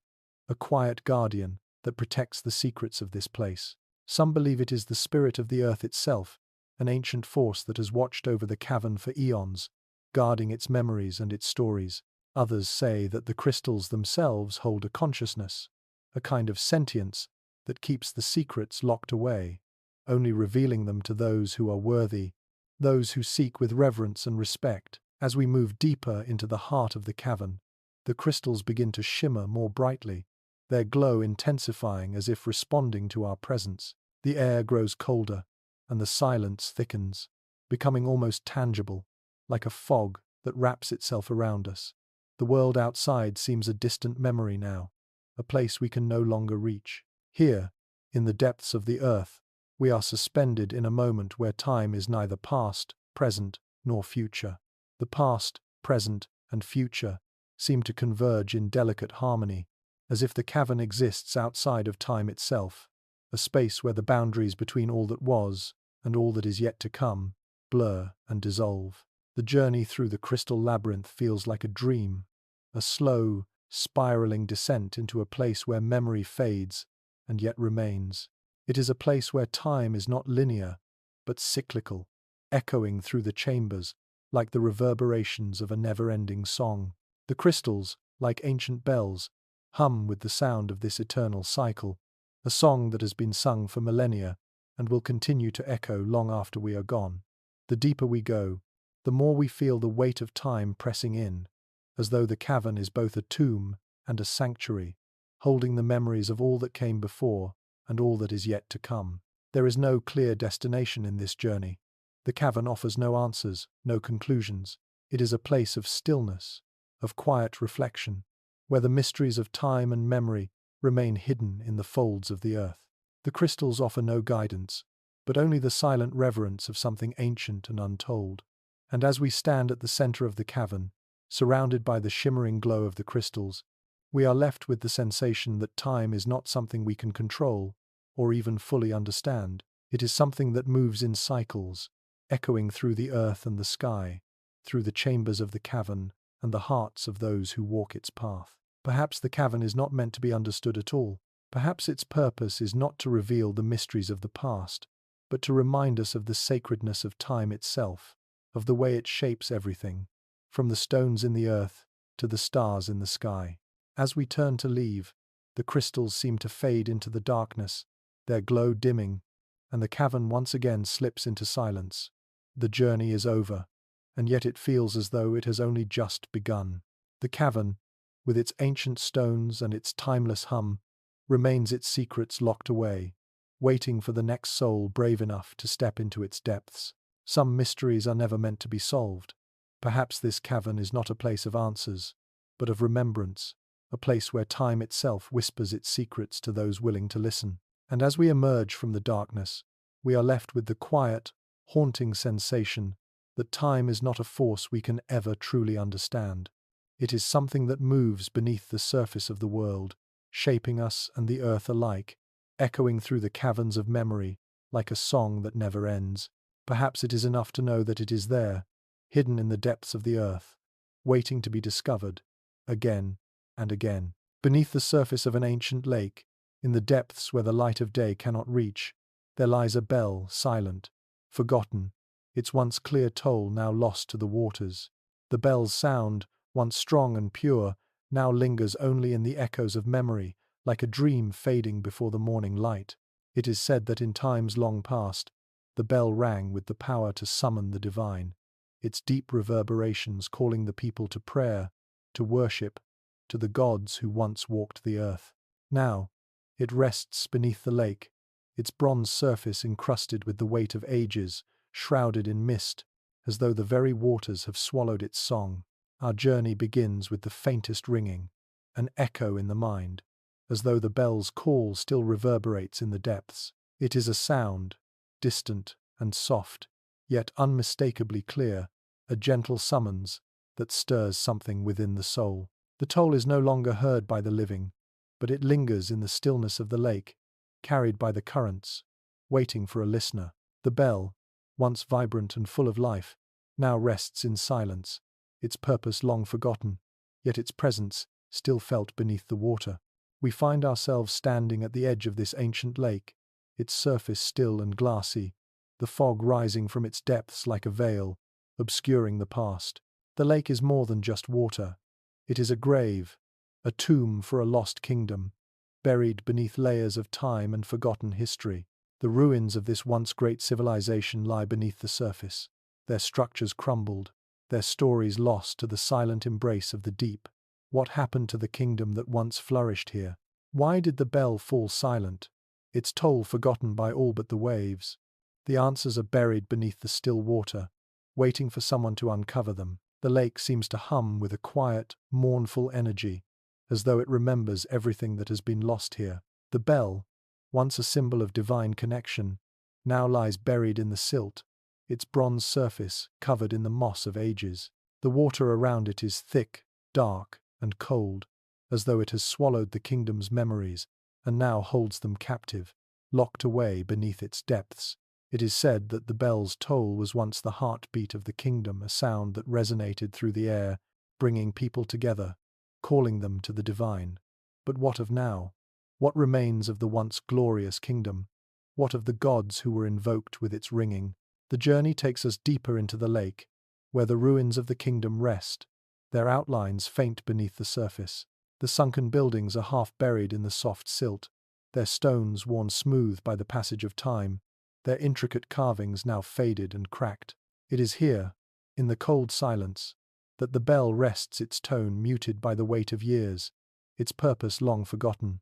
a quiet guardian that protects the secrets of this place. Some believe it is the spirit of the earth itself, an ancient force that has watched over the cavern for eons, guarding its memories and its stories. Others say that the crystals themselves hold a consciousness, a kind of sentience that keeps the secrets locked away, only revealing them to those who are worthy, those who seek with reverence and respect. As we move deeper into the heart of the cavern, the crystals begin to shimmer more brightly, their glow intensifying as if responding to our presence. The air grows colder, and the silence thickens, becoming almost tangible, like a fog that wraps itself around us. The world outside seems a distant memory now, a place we can no longer reach. Here, in the depths of the earth, we are suspended in a moment where time is neither past, present, nor future. The past, present, and future seem to converge in delicate harmony, as if the cavern exists outside of time itself, a space where the boundaries between all that was and all that is yet to come blur and dissolve. The journey through the crystal labyrinth feels like a dream, a slow, spiraling descent into a place where memory fades and yet remains. It is a place where time is not linear, but cyclical, echoing through the chambers like the reverberations of a never-ending song. The crystals, like ancient bells, hum with the sound of this eternal cycle, a song that has been sung for millennia and will continue to echo long after we are gone. The deeper we go, the more we feel the weight of time pressing in, as though the cavern is both a tomb and a sanctuary, holding the memories of all that came before and all that is yet to come. There is no clear destination in this journey. The cavern offers no answers, no conclusions. It is a place of stillness, of quiet reflection, where the mysteries of time and memory remain hidden in the folds of the earth. The crystals offer no guidance, but only the silent reverence of something ancient and untold. And as we stand at the center of the cavern, surrounded by the shimmering glow of the crystals, we are left with the sensation that time is not something we can control or even fully understand. It is something that moves in cycles, echoing through the earth and the sky, through the chambers of the cavern and the hearts of those who walk its path. Perhaps the cavern is not meant to be understood at all. Perhaps its purpose is not to reveal the mysteries of the past, but to remind us of the sacredness of time itself, of the way it shapes everything, from the stones in the earth to the stars in the sky. As we turn to leave, the crystals seem to fade into the darkness, their glow dimming, and the cavern once again slips into silence. The journey is over, and yet it feels as though it has only just begun. The cavern, with its ancient stones and its timeless hum, remains its secrets locked away, waiting for the next soul brave enough to step into its depths. Some mysteries are never meant to be solved. Perhaps this cavern is not a place of answers, but of remembrance, a place where time itself whispers its secrets to those willing to listen. And as we emerge from the darkness, we are left with the quiet, haunting sensation that time is not a force we can ever truly understand. It is something that moves beneath the surface of the world, shaping us and the earth alike, echoing through the caverns of memory like a song that never ends. Perhaps it is enough to know that it is there, hidden in the depths of the earth, waiting to be discovered, again and again. Beneath the surface of an ancient lake, in the depths where the light of day cannot reach, there lies a bell, silent, forgotten, its once clear toll now lost to the waters. The bell's sound, once strong and pure, now lingers only in the echoes of memory, like a dream fading before the morning light. It is said that in times long past, the bell rang with the power to summon the divine, its deep reverberations calling the people to prayer, to worship, to the gods who once walked the earth. Now, it rests beneath the lake, its bronze surface encrusted with the weight of ages, shrouded in mist, as though the very waters have swallowed its song. Our journey begins with the faintest ringing, an echo in the mind, as though the bell's call still reverberates in the depths. It is a sound, distant and soft, yet unmistakably clear, a gentle summons that stirs something within the soul. The toll is no longer heard by the living, but it lingers in the stillness of the lake, carried by the currents, waiting for a listener. The bell, once vibrant and full of life, now rests in silence, its purpose long forgotten, yet its presence still felt beneath the water. We find ourselves standing at the edge of this ancient lake, its surface still and glassy, the fog rising from its depths like a veil, obscuring the past. The lake is more than just water. It is a grave, a tomb for a lost kingdom, buried beneath layers of time and forgotten history. The ruins of this once great civilization lie beneath the surface, their structures crumbled, their stories lost to the silent embrace of the deep. What happened to the kingdom that once flourished here? Why did the bell fall silent, its toll forgotten by all but the waves? The answers are buried beneath the still water, waiting for someone to uncover them. The lake seems to hum with a quiet, mournful energy, as though it remembers everything that has been lost here. The bell, once a symbol of divine connection, now lies buried in the silt, its bronze surface covered in the moss of ages. The water around it is thick, dark, and cold, as though it has swallowed the kingdom's memories and now holds them captive, locked away beneath its depths. It is said that the bell's toll was once the heartbeat of the kingdom, a sound that resonated through the air, bringing people together, calling them to the divine. But what of now? What remains of the once glorious kingdom? What of the gods who were invoked with its ringing? The journey takes us deeper into the lake, where the ruins of the kingdom rest, their outlines faint beneath the surface. The sunken buildings are half buried in the soft silt, their stones worn smooth by the passage of time, their intricate carvings now faded and cracked. It is here, in the cold silence, that the bell rests, its tone muted by the weight of years, its purpose long forgotten.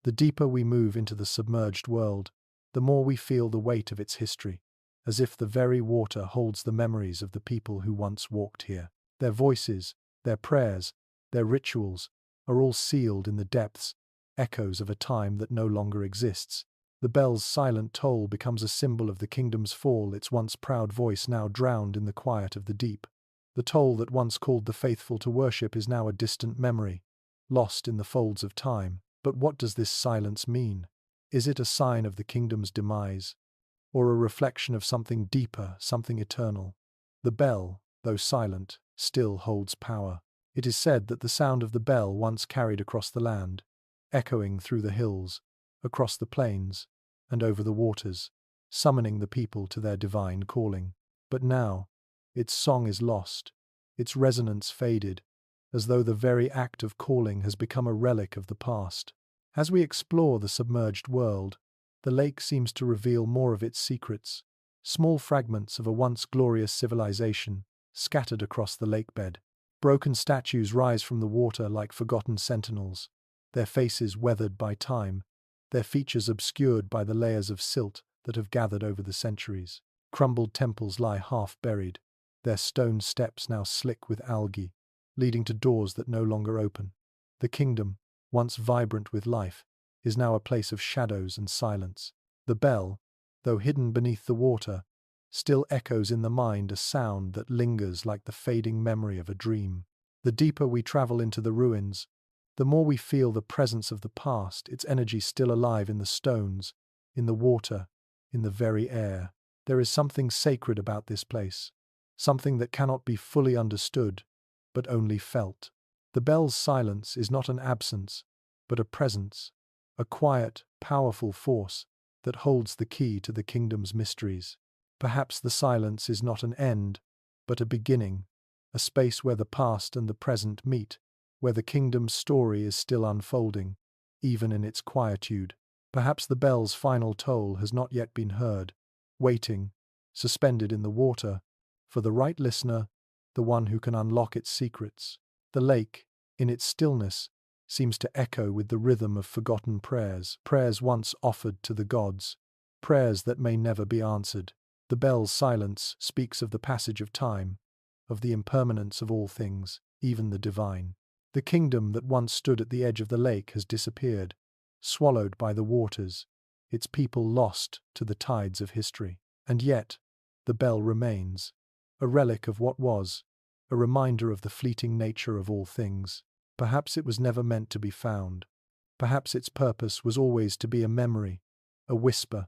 The deeper we move into the submerged world, the more we feel the weight of its history, as if the very water holds the memories of the people who once walked here. Their voices, their prayers, their rituals, are all sealed in the depths, echoes of a time that no longer exists. The bell's silent toll becomes a symbol of the kingdom's fall, its once proud voice now drowned in the quiet of the deep. The toll that once called the faithful to worship is now a distant memory, lost in the folds of time. But what does this silence mean? Is it a sign of the kingdom's demise, or a reflection of something deeper, something eternal? The bell, though silent, still holds power. It is said that the sound of the bell once carried across the land, echoing through the hills, across the plains, and over the waters, summoning the people to their divine calling. But now, its song is lost, its resonance faded, as though the very act of calling has become a relic of the past. As we explore the submerged world, the lake seems to reveal more of its secrets, small fragments of a once glorious civilization scattered across the lakebed. Broken statues rise from the water like forgotten sentinels, their faces weathered by time, their features obscured by the layers of silt that have gathered over the centuries. Crumbled temples lie half-buried, their stone steps now slick with algae, leading to doors that no longer open. The kingdom, once vibrant with life, is now a place of shadows and silence. The bell, though hidden beneath the water, still echoes in the mind, a sound that lingers like the fading memory of a dream. The deeper we travel into the ruins, the more we feel the presence of the past, its energy still alive in the stones, in the water, in the very air. There is something sacred about this place, something that cannot be fully understood, but only felt. The bell's silence is not an absence, but a presence, a quiet, powerful force that holds the key to the kingdom's mysteries. Perhaps the silence is not an end, but a beginning, a space where the past and the present meet, where the kingdom's story is still unfolding, even in its quietude. Perhaps the bell's final toll has not yet been heard, waiting, suspended in the water, for the right listener, the one who can unlock its secrets. The lake, in its stillness, seems to echo with the rhythm of forgotten prayers, prayers once offered to the gods, prayers that may never be answered. The bell's silence speaks of the passage of time, of the impermanence of all things, even the divine. The kingdom that once stood at the edge of the lake has disappeared, swallowed by the waters, its people lost to the tides of history. And yet, the bell remains, a relic of what was, a reminder of the fleeting nature of all things. Perhaps it was never meant to be found. Perhaps its purpose was always to be a memory, a whisper,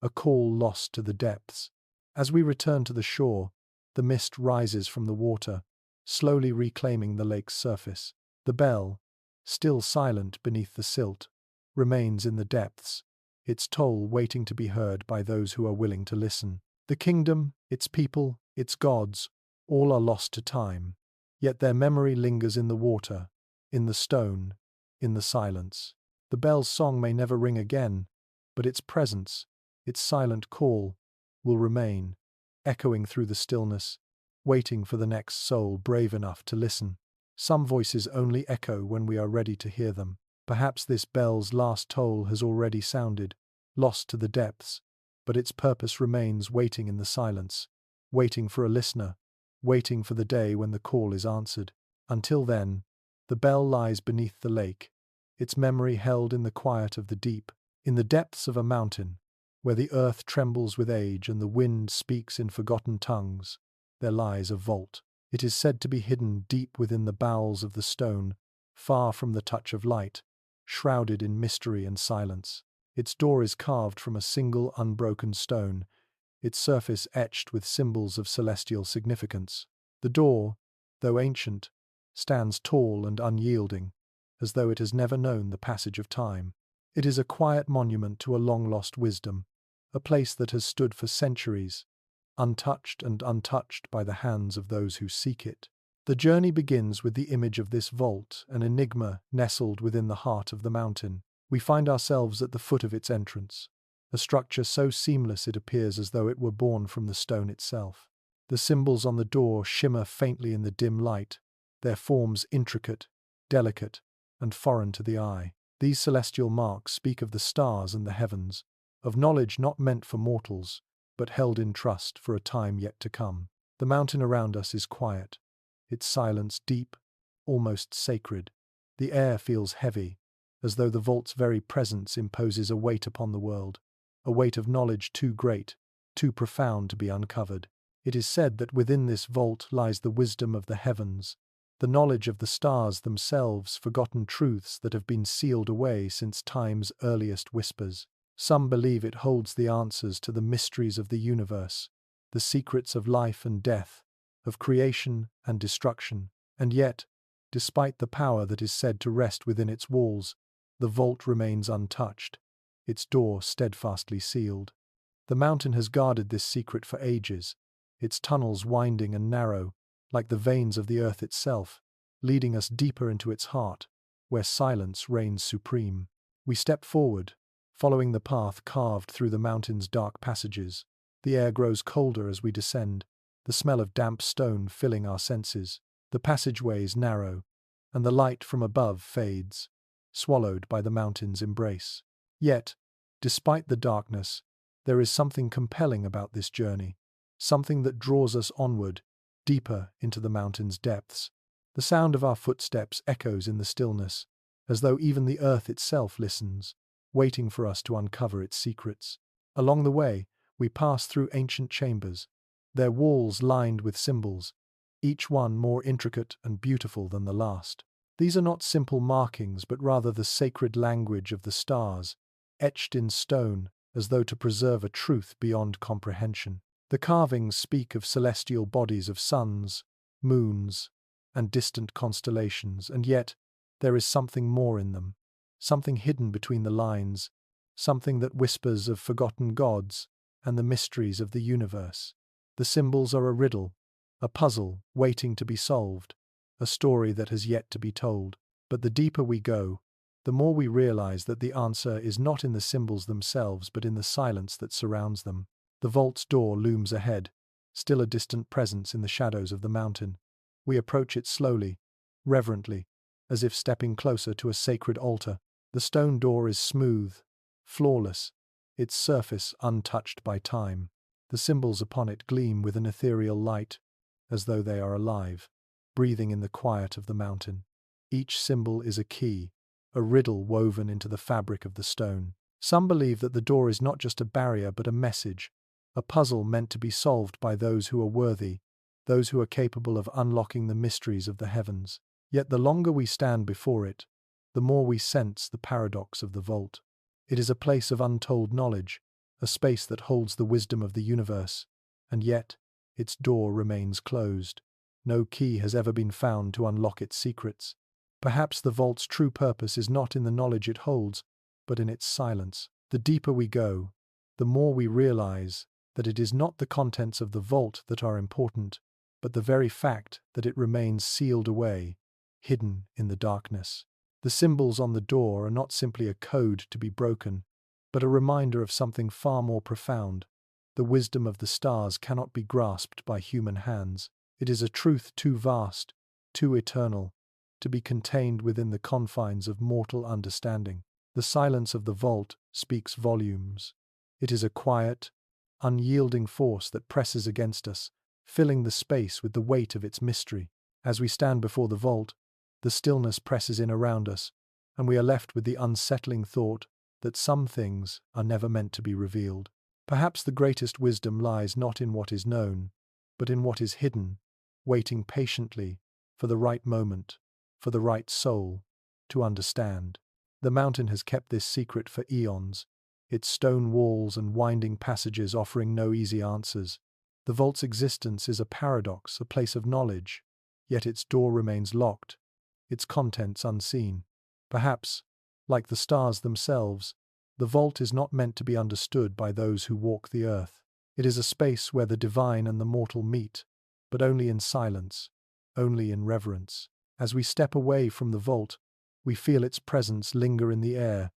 a call lost to the depths. As we return to the shore, the mist rises from the water, slowly reclaiming the lake's surface. The bell, still silent beneath the silt, remains in the depths, its toll waiting to be heard by those who are willing to listen. The kingdom, its people, its gods, all are lost to time, yet their memory lingers in the water, in the stone, in the silence. The bell's song may never ring again, but its presence, its silent call, will remain, echoing through the stillness, waiting for the next soul brave enough to listen. Some voices only echo when we are ready to hear them. Perhaps this bell's last toll has already sounded, lost to the depths, but its purpose remains waiting in the silence, waiting for a listener, waiting for the day when the call is answered. Until then, the bell lies beneath the lake, its memory held in the quiet of the deep, in the depths of a mountain, where the earth trembles with age and the wind speaks in forgotten tongues. There lies a vault. It is said to be hidden deep within the bowels of the stone, far from the touch of light, shrouded in mystery and silence. Its door is carved from a single unbroken stone, its surface etched with symbols of celestial significance. The door, though ancient, stands tall and unyielding, as though it has never known the passage of time. It is a quiet monument to a long-lost wisdom, a place that has stood for centuries, untouched and untouched by the hands of those who seek it. The journey begins with the image of this vault, an enigma nestled within the heart of the mountain. We find ourselves at the foot of its entrance, a structure so seamless it appears as though it were born from the stone itself. The symbols on the door shimmer faintly in the dim light, their forms intricate, delicate, and foreign to the eye. These celestial marks speak of the stars and the heavens, of knowledge not meant for mortals, but held in trust for a time yet to come. The mountain around us is quiet, its silence deep, almost sacred. The air feels heavy, as though the vault's very presence imposes a weight upon the world, a weight of knowledge too great, too profound to be uncovered. It is said that within this vault lies the wisdom of the heavens, the knowledge of the stars themselves, forgotten truths that have been sealed away since time's earliest whispers. Some believe it holds the answers to the mysteries of the universe, the secrets of life and death, of creation and destruction. And yet, despite the power that is said to rest within its walls, the vault remains untouched, its door steadfastly sealed. The mountain has guarded this secret for ages, its tunnels winding and narrow, like the veins of the earth itself, leading us deeper into its heart, where silence reigns supreme. We step forward, following the path carved through the mountain's dark passages. The air grows colder as we descend, the smell of damp stone filling our senses. The passageways narrow, and the light from above fades, swallowed by the mountain's embrace. Yet, despite the darkness, there is something compelling about this journey, something that draws us onward, deeper into the mountain's depths. The sound of our footsteps echoes in the stillness, as though even the earth itself listens, waiting for us to uncover its secrets. Along the way, we pass through ancient chambers, their walls lined with symbols, each one more intricate and beautiful than the last. These are not simple markings, but rather the sacred language of the stars, etched in stone as though to preserve a truth beyond comprehension. The carvings speak of celestial bodies of suns, moons, and distant constellations, and yet there is something more in them, something hidden between the lines, something that whispers of forgotten gods and the mysteries of the universe. The symbols are a riddle, a puzzle waiting to be solved, a story that has yet to be told. But the deeper we go, the more we realize that the answer is not in the symbols themselves but in the silence that surrounds them. The vault's door looms ahead, still a distant presence in the shadows of the mountain. We approach it slowly, reverently, as if stepping closer to a sacred altar. The stone door is smooth, flawless, its surface untouched by time. The symbols upon it gleam with an ethereal light, as though they are alive, breathing in the quiet of the mountain. Each symbol is a key, a riddle woven into the fabric of the stone. Some believe that the door is not just a barrier but a message, a puzzle meant to be solved by those who are worthy, those who are capable of unlocking the mysteries of the heavens. Yet the longer we stand before it, the more we sense the paradox of the vault. It is a place of untold knowledge, a space that holds the wisdom of the universe, and yet its door remains closed. No key has ever been found to unlock its secrets. Perhaps the vault's true purpose is not in the knowledge it holds, but in its silence. The deeper we go, the more we realize that it is not the contents of the vault that are important, but the very fact that it remains sealed away, hidden in the darkness. The symbols on the door are not simply a code to be broken, but a reminder of something far more profound. The wisdom of the stars cannot be grasped by human hands. It is a truth too vast, too eternal, to be contained within the confines of mortal understanding. The silence of the vault speaks volumes. It is a quiet, unyielding force that presses against us, filling the space with the weight of its mystery. As we stand before the vault, the stillness presses in around us, and we are left with the unsettling thought that some things are never meant to be revealed. Perhaps the greatest wisdom lies not in what is known, but in what is hidden, waiting patiently for the right moment, for the right soul to understand. The mountain has kept this secret for eons, its stone walls and winding passages offering no easy answers. The vault's existence is a paradox, a place of knowledge, yet its door remains locked, its contents unseen. Perhaps, like the stars themselves, the vault is not meant to be understood by those who walk the earth. It is a space where the divine and the mortal meet, but only in silence, only in reverence. As we step away from the vault, we feel its presence linger in the air,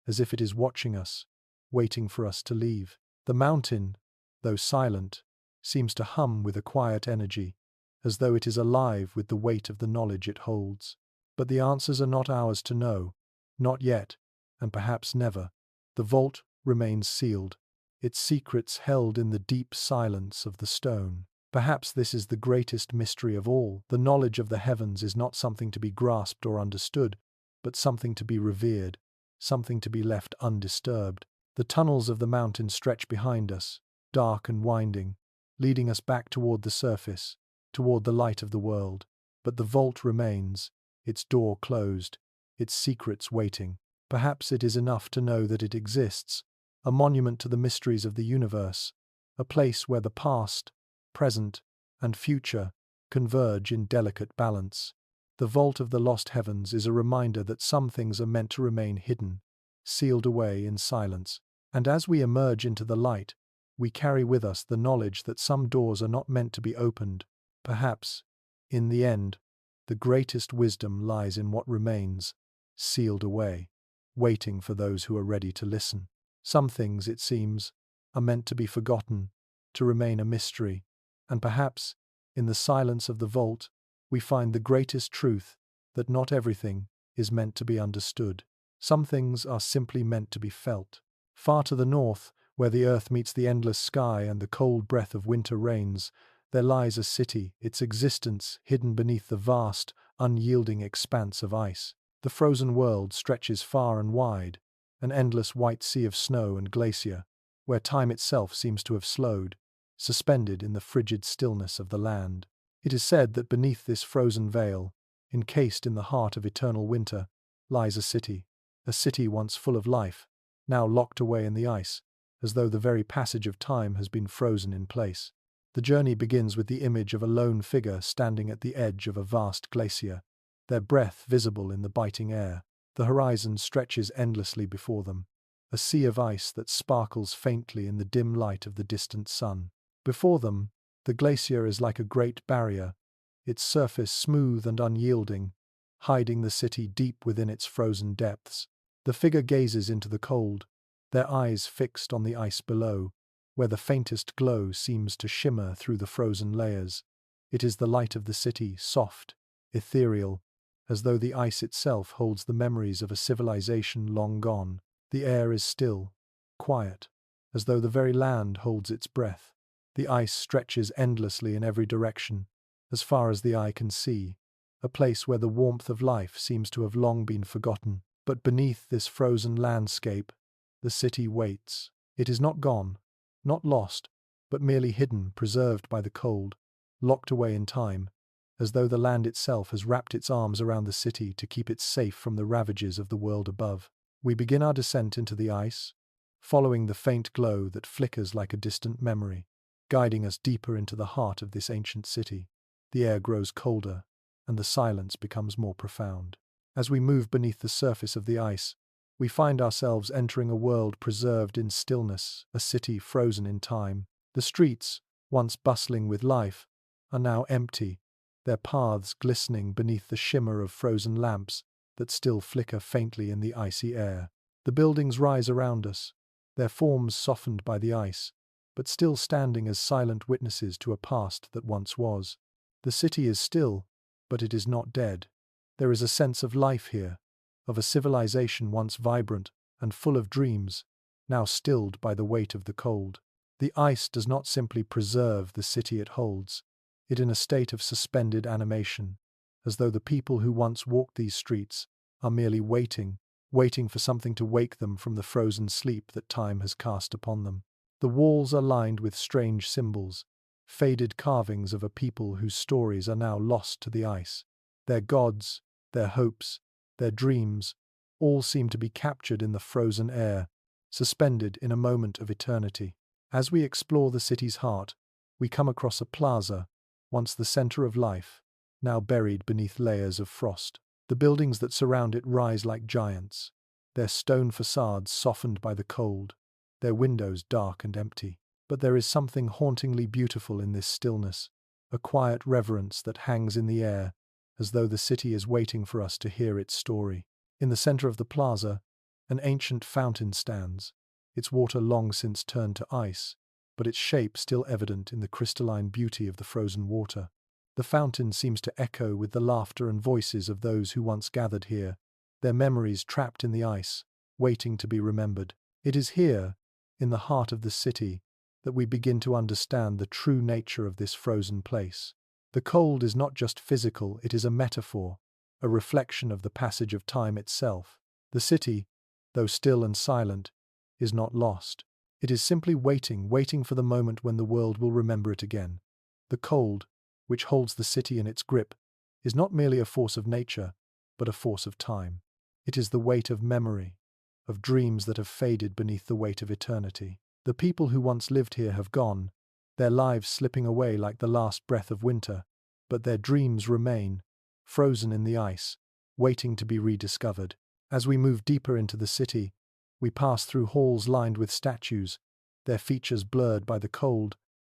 as if it is watching us, waiting for us to leave. The mountain, though silent, seems to hum with a quiet energy, as though it is alive with the weight of the knowledge it holds. But the answers are not ours to know, not yet, and perhaps never. The vault remains sealed, its secrets held in the deep silence of the stone. Perhaps this is the greatest mystery of all. The knowledge of the heavens is not something to be grasped or understood, but something to be revered, something to be left undisturbed. The tunnels of the mountain stretch behind us, dark and winding, leading us back toward the surface, toward the light of the world. But the vault remains, its door closed, its secrets waiting. Perhaps it is enough to know that it exists, a monument to the mysteries of the universe, a place where the past, present, and future converge in delicate balance. The vault of the lost heavens is a reminder that some things are meant to remain hidden, sealed away in silence. And as we emerge into the light, we carry with us the knowledge that some doors are not meant to be opened. Perhaps, in the end, the greatest wisdom lies in what remains, sealed away, waiting for those who are ready to listen. Some things, it seems, are meant to be forgotten, to remain a mystery, and perhaps, in the silence of the vault, we find the greatest truth, that not everything is meant to be understood. Some things are simply meant to be felt. Far to the north, where the earth meets the endless sky and the cold breath of winter reigns, there lies a city, its existence hidden beneath the vast, unyielding expanse of ice. The frozen world stretches far and wide, an endless white sea of snow and glacier, where time itself seems to have slowed, suspended in the frigid stillness of the land. It is said that beneath this frozen veil, encased in the heart of eternal winter, lies a city once full of life, now locked away in the ice, as though the very passage of time has been frozen in place. The journey begins with the image of a lone figure standing at the edge of a vast glacier, their breath visible in the biting air. The horizon stretches endlessly before them, a sea of ice that sparkles faintly in the dim light of the distant sun. Before them, the glacier is like a great barrier, its surface smooth and unyielding, hiding the city deep within its frozen depths. The figure gazes into the cold, their eyes fixed on the ice below, where the faintest glow seems to shimmer through the frozen layers. It is the light of the city, soft, ethereal, as though the ice itself holds the memories of a civilization long gone. The air is still, quiet, as though the very land holds its breath. The ice stretches endlessly in every direction, as far as the eye can see, a place where the warmth of life seems to have long been forgotten. But beneath this frozen landscape, the city waits. It is not gone, not lost, but merely hidden, preserved by the cold, locked away in time, as though the land itself has wrapped its arms around the city to keep it safe from the ravages of the world above. We begin our descent into the ice, following the faint glow that flickers like a distant memory, guiding us deeper into the heart of this ancient city. The air grows colder, and the silence becomes more profound. As we move beneath the surface of the ice, we find ourselves entering a world preserved in stillness, a city frozen in time. The streets, once bustling with life, are now empty, their paths glistening beneath the shimmer of frozen lamps that still flicker faintly in the icy air. The buildings rise around us, their forms softened by the ice, but still standing as silent witnesses to a past that once was. The city is still, but it is not dead. There is a sense of life here, of a civilization once vibrant and full of dreams, now stilled by the weight of the cold. The ice does not simply preserve the city it holds, it in a state of suspended animation, as though the people who once walked these streets are merely waiting for something to wake them from the frozen sleep that time has cast upon them. The walls are lined with strange symbols, faded carvings of a people whose stories are now lost to the ice. Their gods, their hopes, their dreams, all seem to be captured in the frozen air, suspended in a moment of eternity. As we explore the city's heart, we come across a plaza, once the center of life, now buried beneath layers of frost. The buildings that surround it rise like giants, their stone facades softened by the cold, their windows dark and empty. But there is something hauntingly beautiful in this stillness, a quiet reverence that hangs in the air, as though the city is waiting for us to hear its story. In the center of the plaza, an ancient fountain stands, its water long since turned to ice, but its shape still evident in the crystalline beauty of the frozen water. The fountain seems to echo with the laughter and voices of those who once gathered here, their memories trapped in the ice, waiting to be remembered. It is here, in the heart of the city, that we begin to understand the true nature of this frozen place. The cold is not just physical, it is a metaphor, a reflection of the passage of time itself. The city, though still and silent, is not lost. It is simply waiting for the moment when the world will remember it again. The cold, which holds the city in its grip, is not merely a force of nature, but a force of time. It is the weight of memory, of dreams that have faded beneath the weight of eternity. The people who once lived here have gone, their lives slipping away like the last breath of winter, but their dreams remain, frozen in the ice, waiting to be rediscovered. As we move deeper into the city, we pass through halls lined with statues, their features blurred by the cold,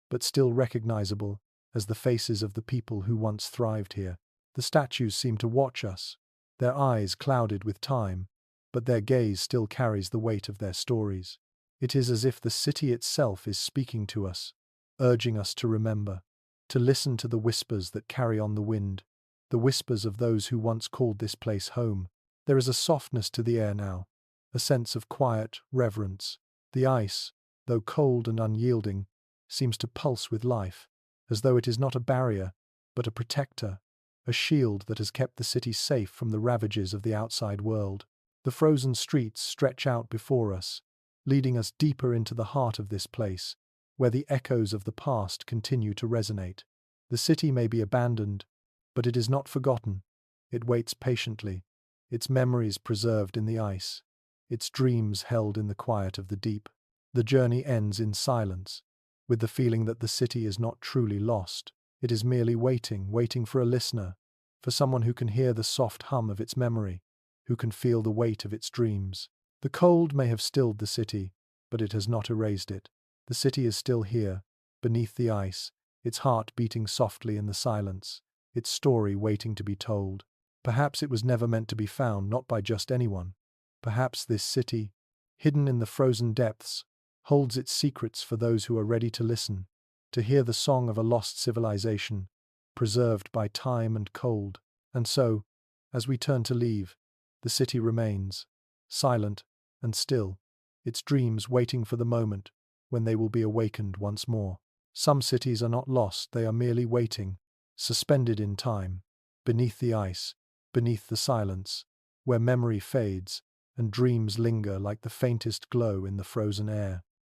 but still recognizable as the faces of the people who once thrived here. The statues seem to watch us, their eyes clouded with time, but their gaze still carries the weight of their stories. It is as if the city itself is speaking to us, urging us to remember, to listen to the whispers that carry on the wind, the whispers of those who once called this place home. There is a softness to the air now, a sense of quiet reverence. The ice, though cold and unyielding, seems to pulse with life, as though it is not a barrier, but a protector, a shield that has kept the city safe from the ravages of the outside world. The frozen streets stretch out before us, leading us deeper into the heart of this place, where the echoes of the past continue to resonate. The city may be abandoned, but it is not forgotten. It waits patiently, its memories preserved in the ice, its dreams held in the quiet of the deep. The journey ends in silence, with the feeling that the city is not truly lost. It is merely waiting for a listener, for someone who can hear the soft hum of its memory, who can feel the weight of its dreams. The cold may have stilled the city, but it has not erased it. The city is still here, beneath the ice, its heart beating softly in the silence, its story waiting to be told. Perhaps it was never meant to be found, not by just anyone. Perhaps this city, hidden in the frozen depths, holds its secrets for those who are ready to listen, to hear the song of a lost civilization, preserved by time and cold. And so, as we turn to leave, the city remains, silent and still, its dreams waiting for the moment when they will be awakened once more. Some cities are not lost, they are merely waiting, suspended in time, beneath the ice, beneath the silence, where memory fades and dreams linger like the faintest glow in the frozen air.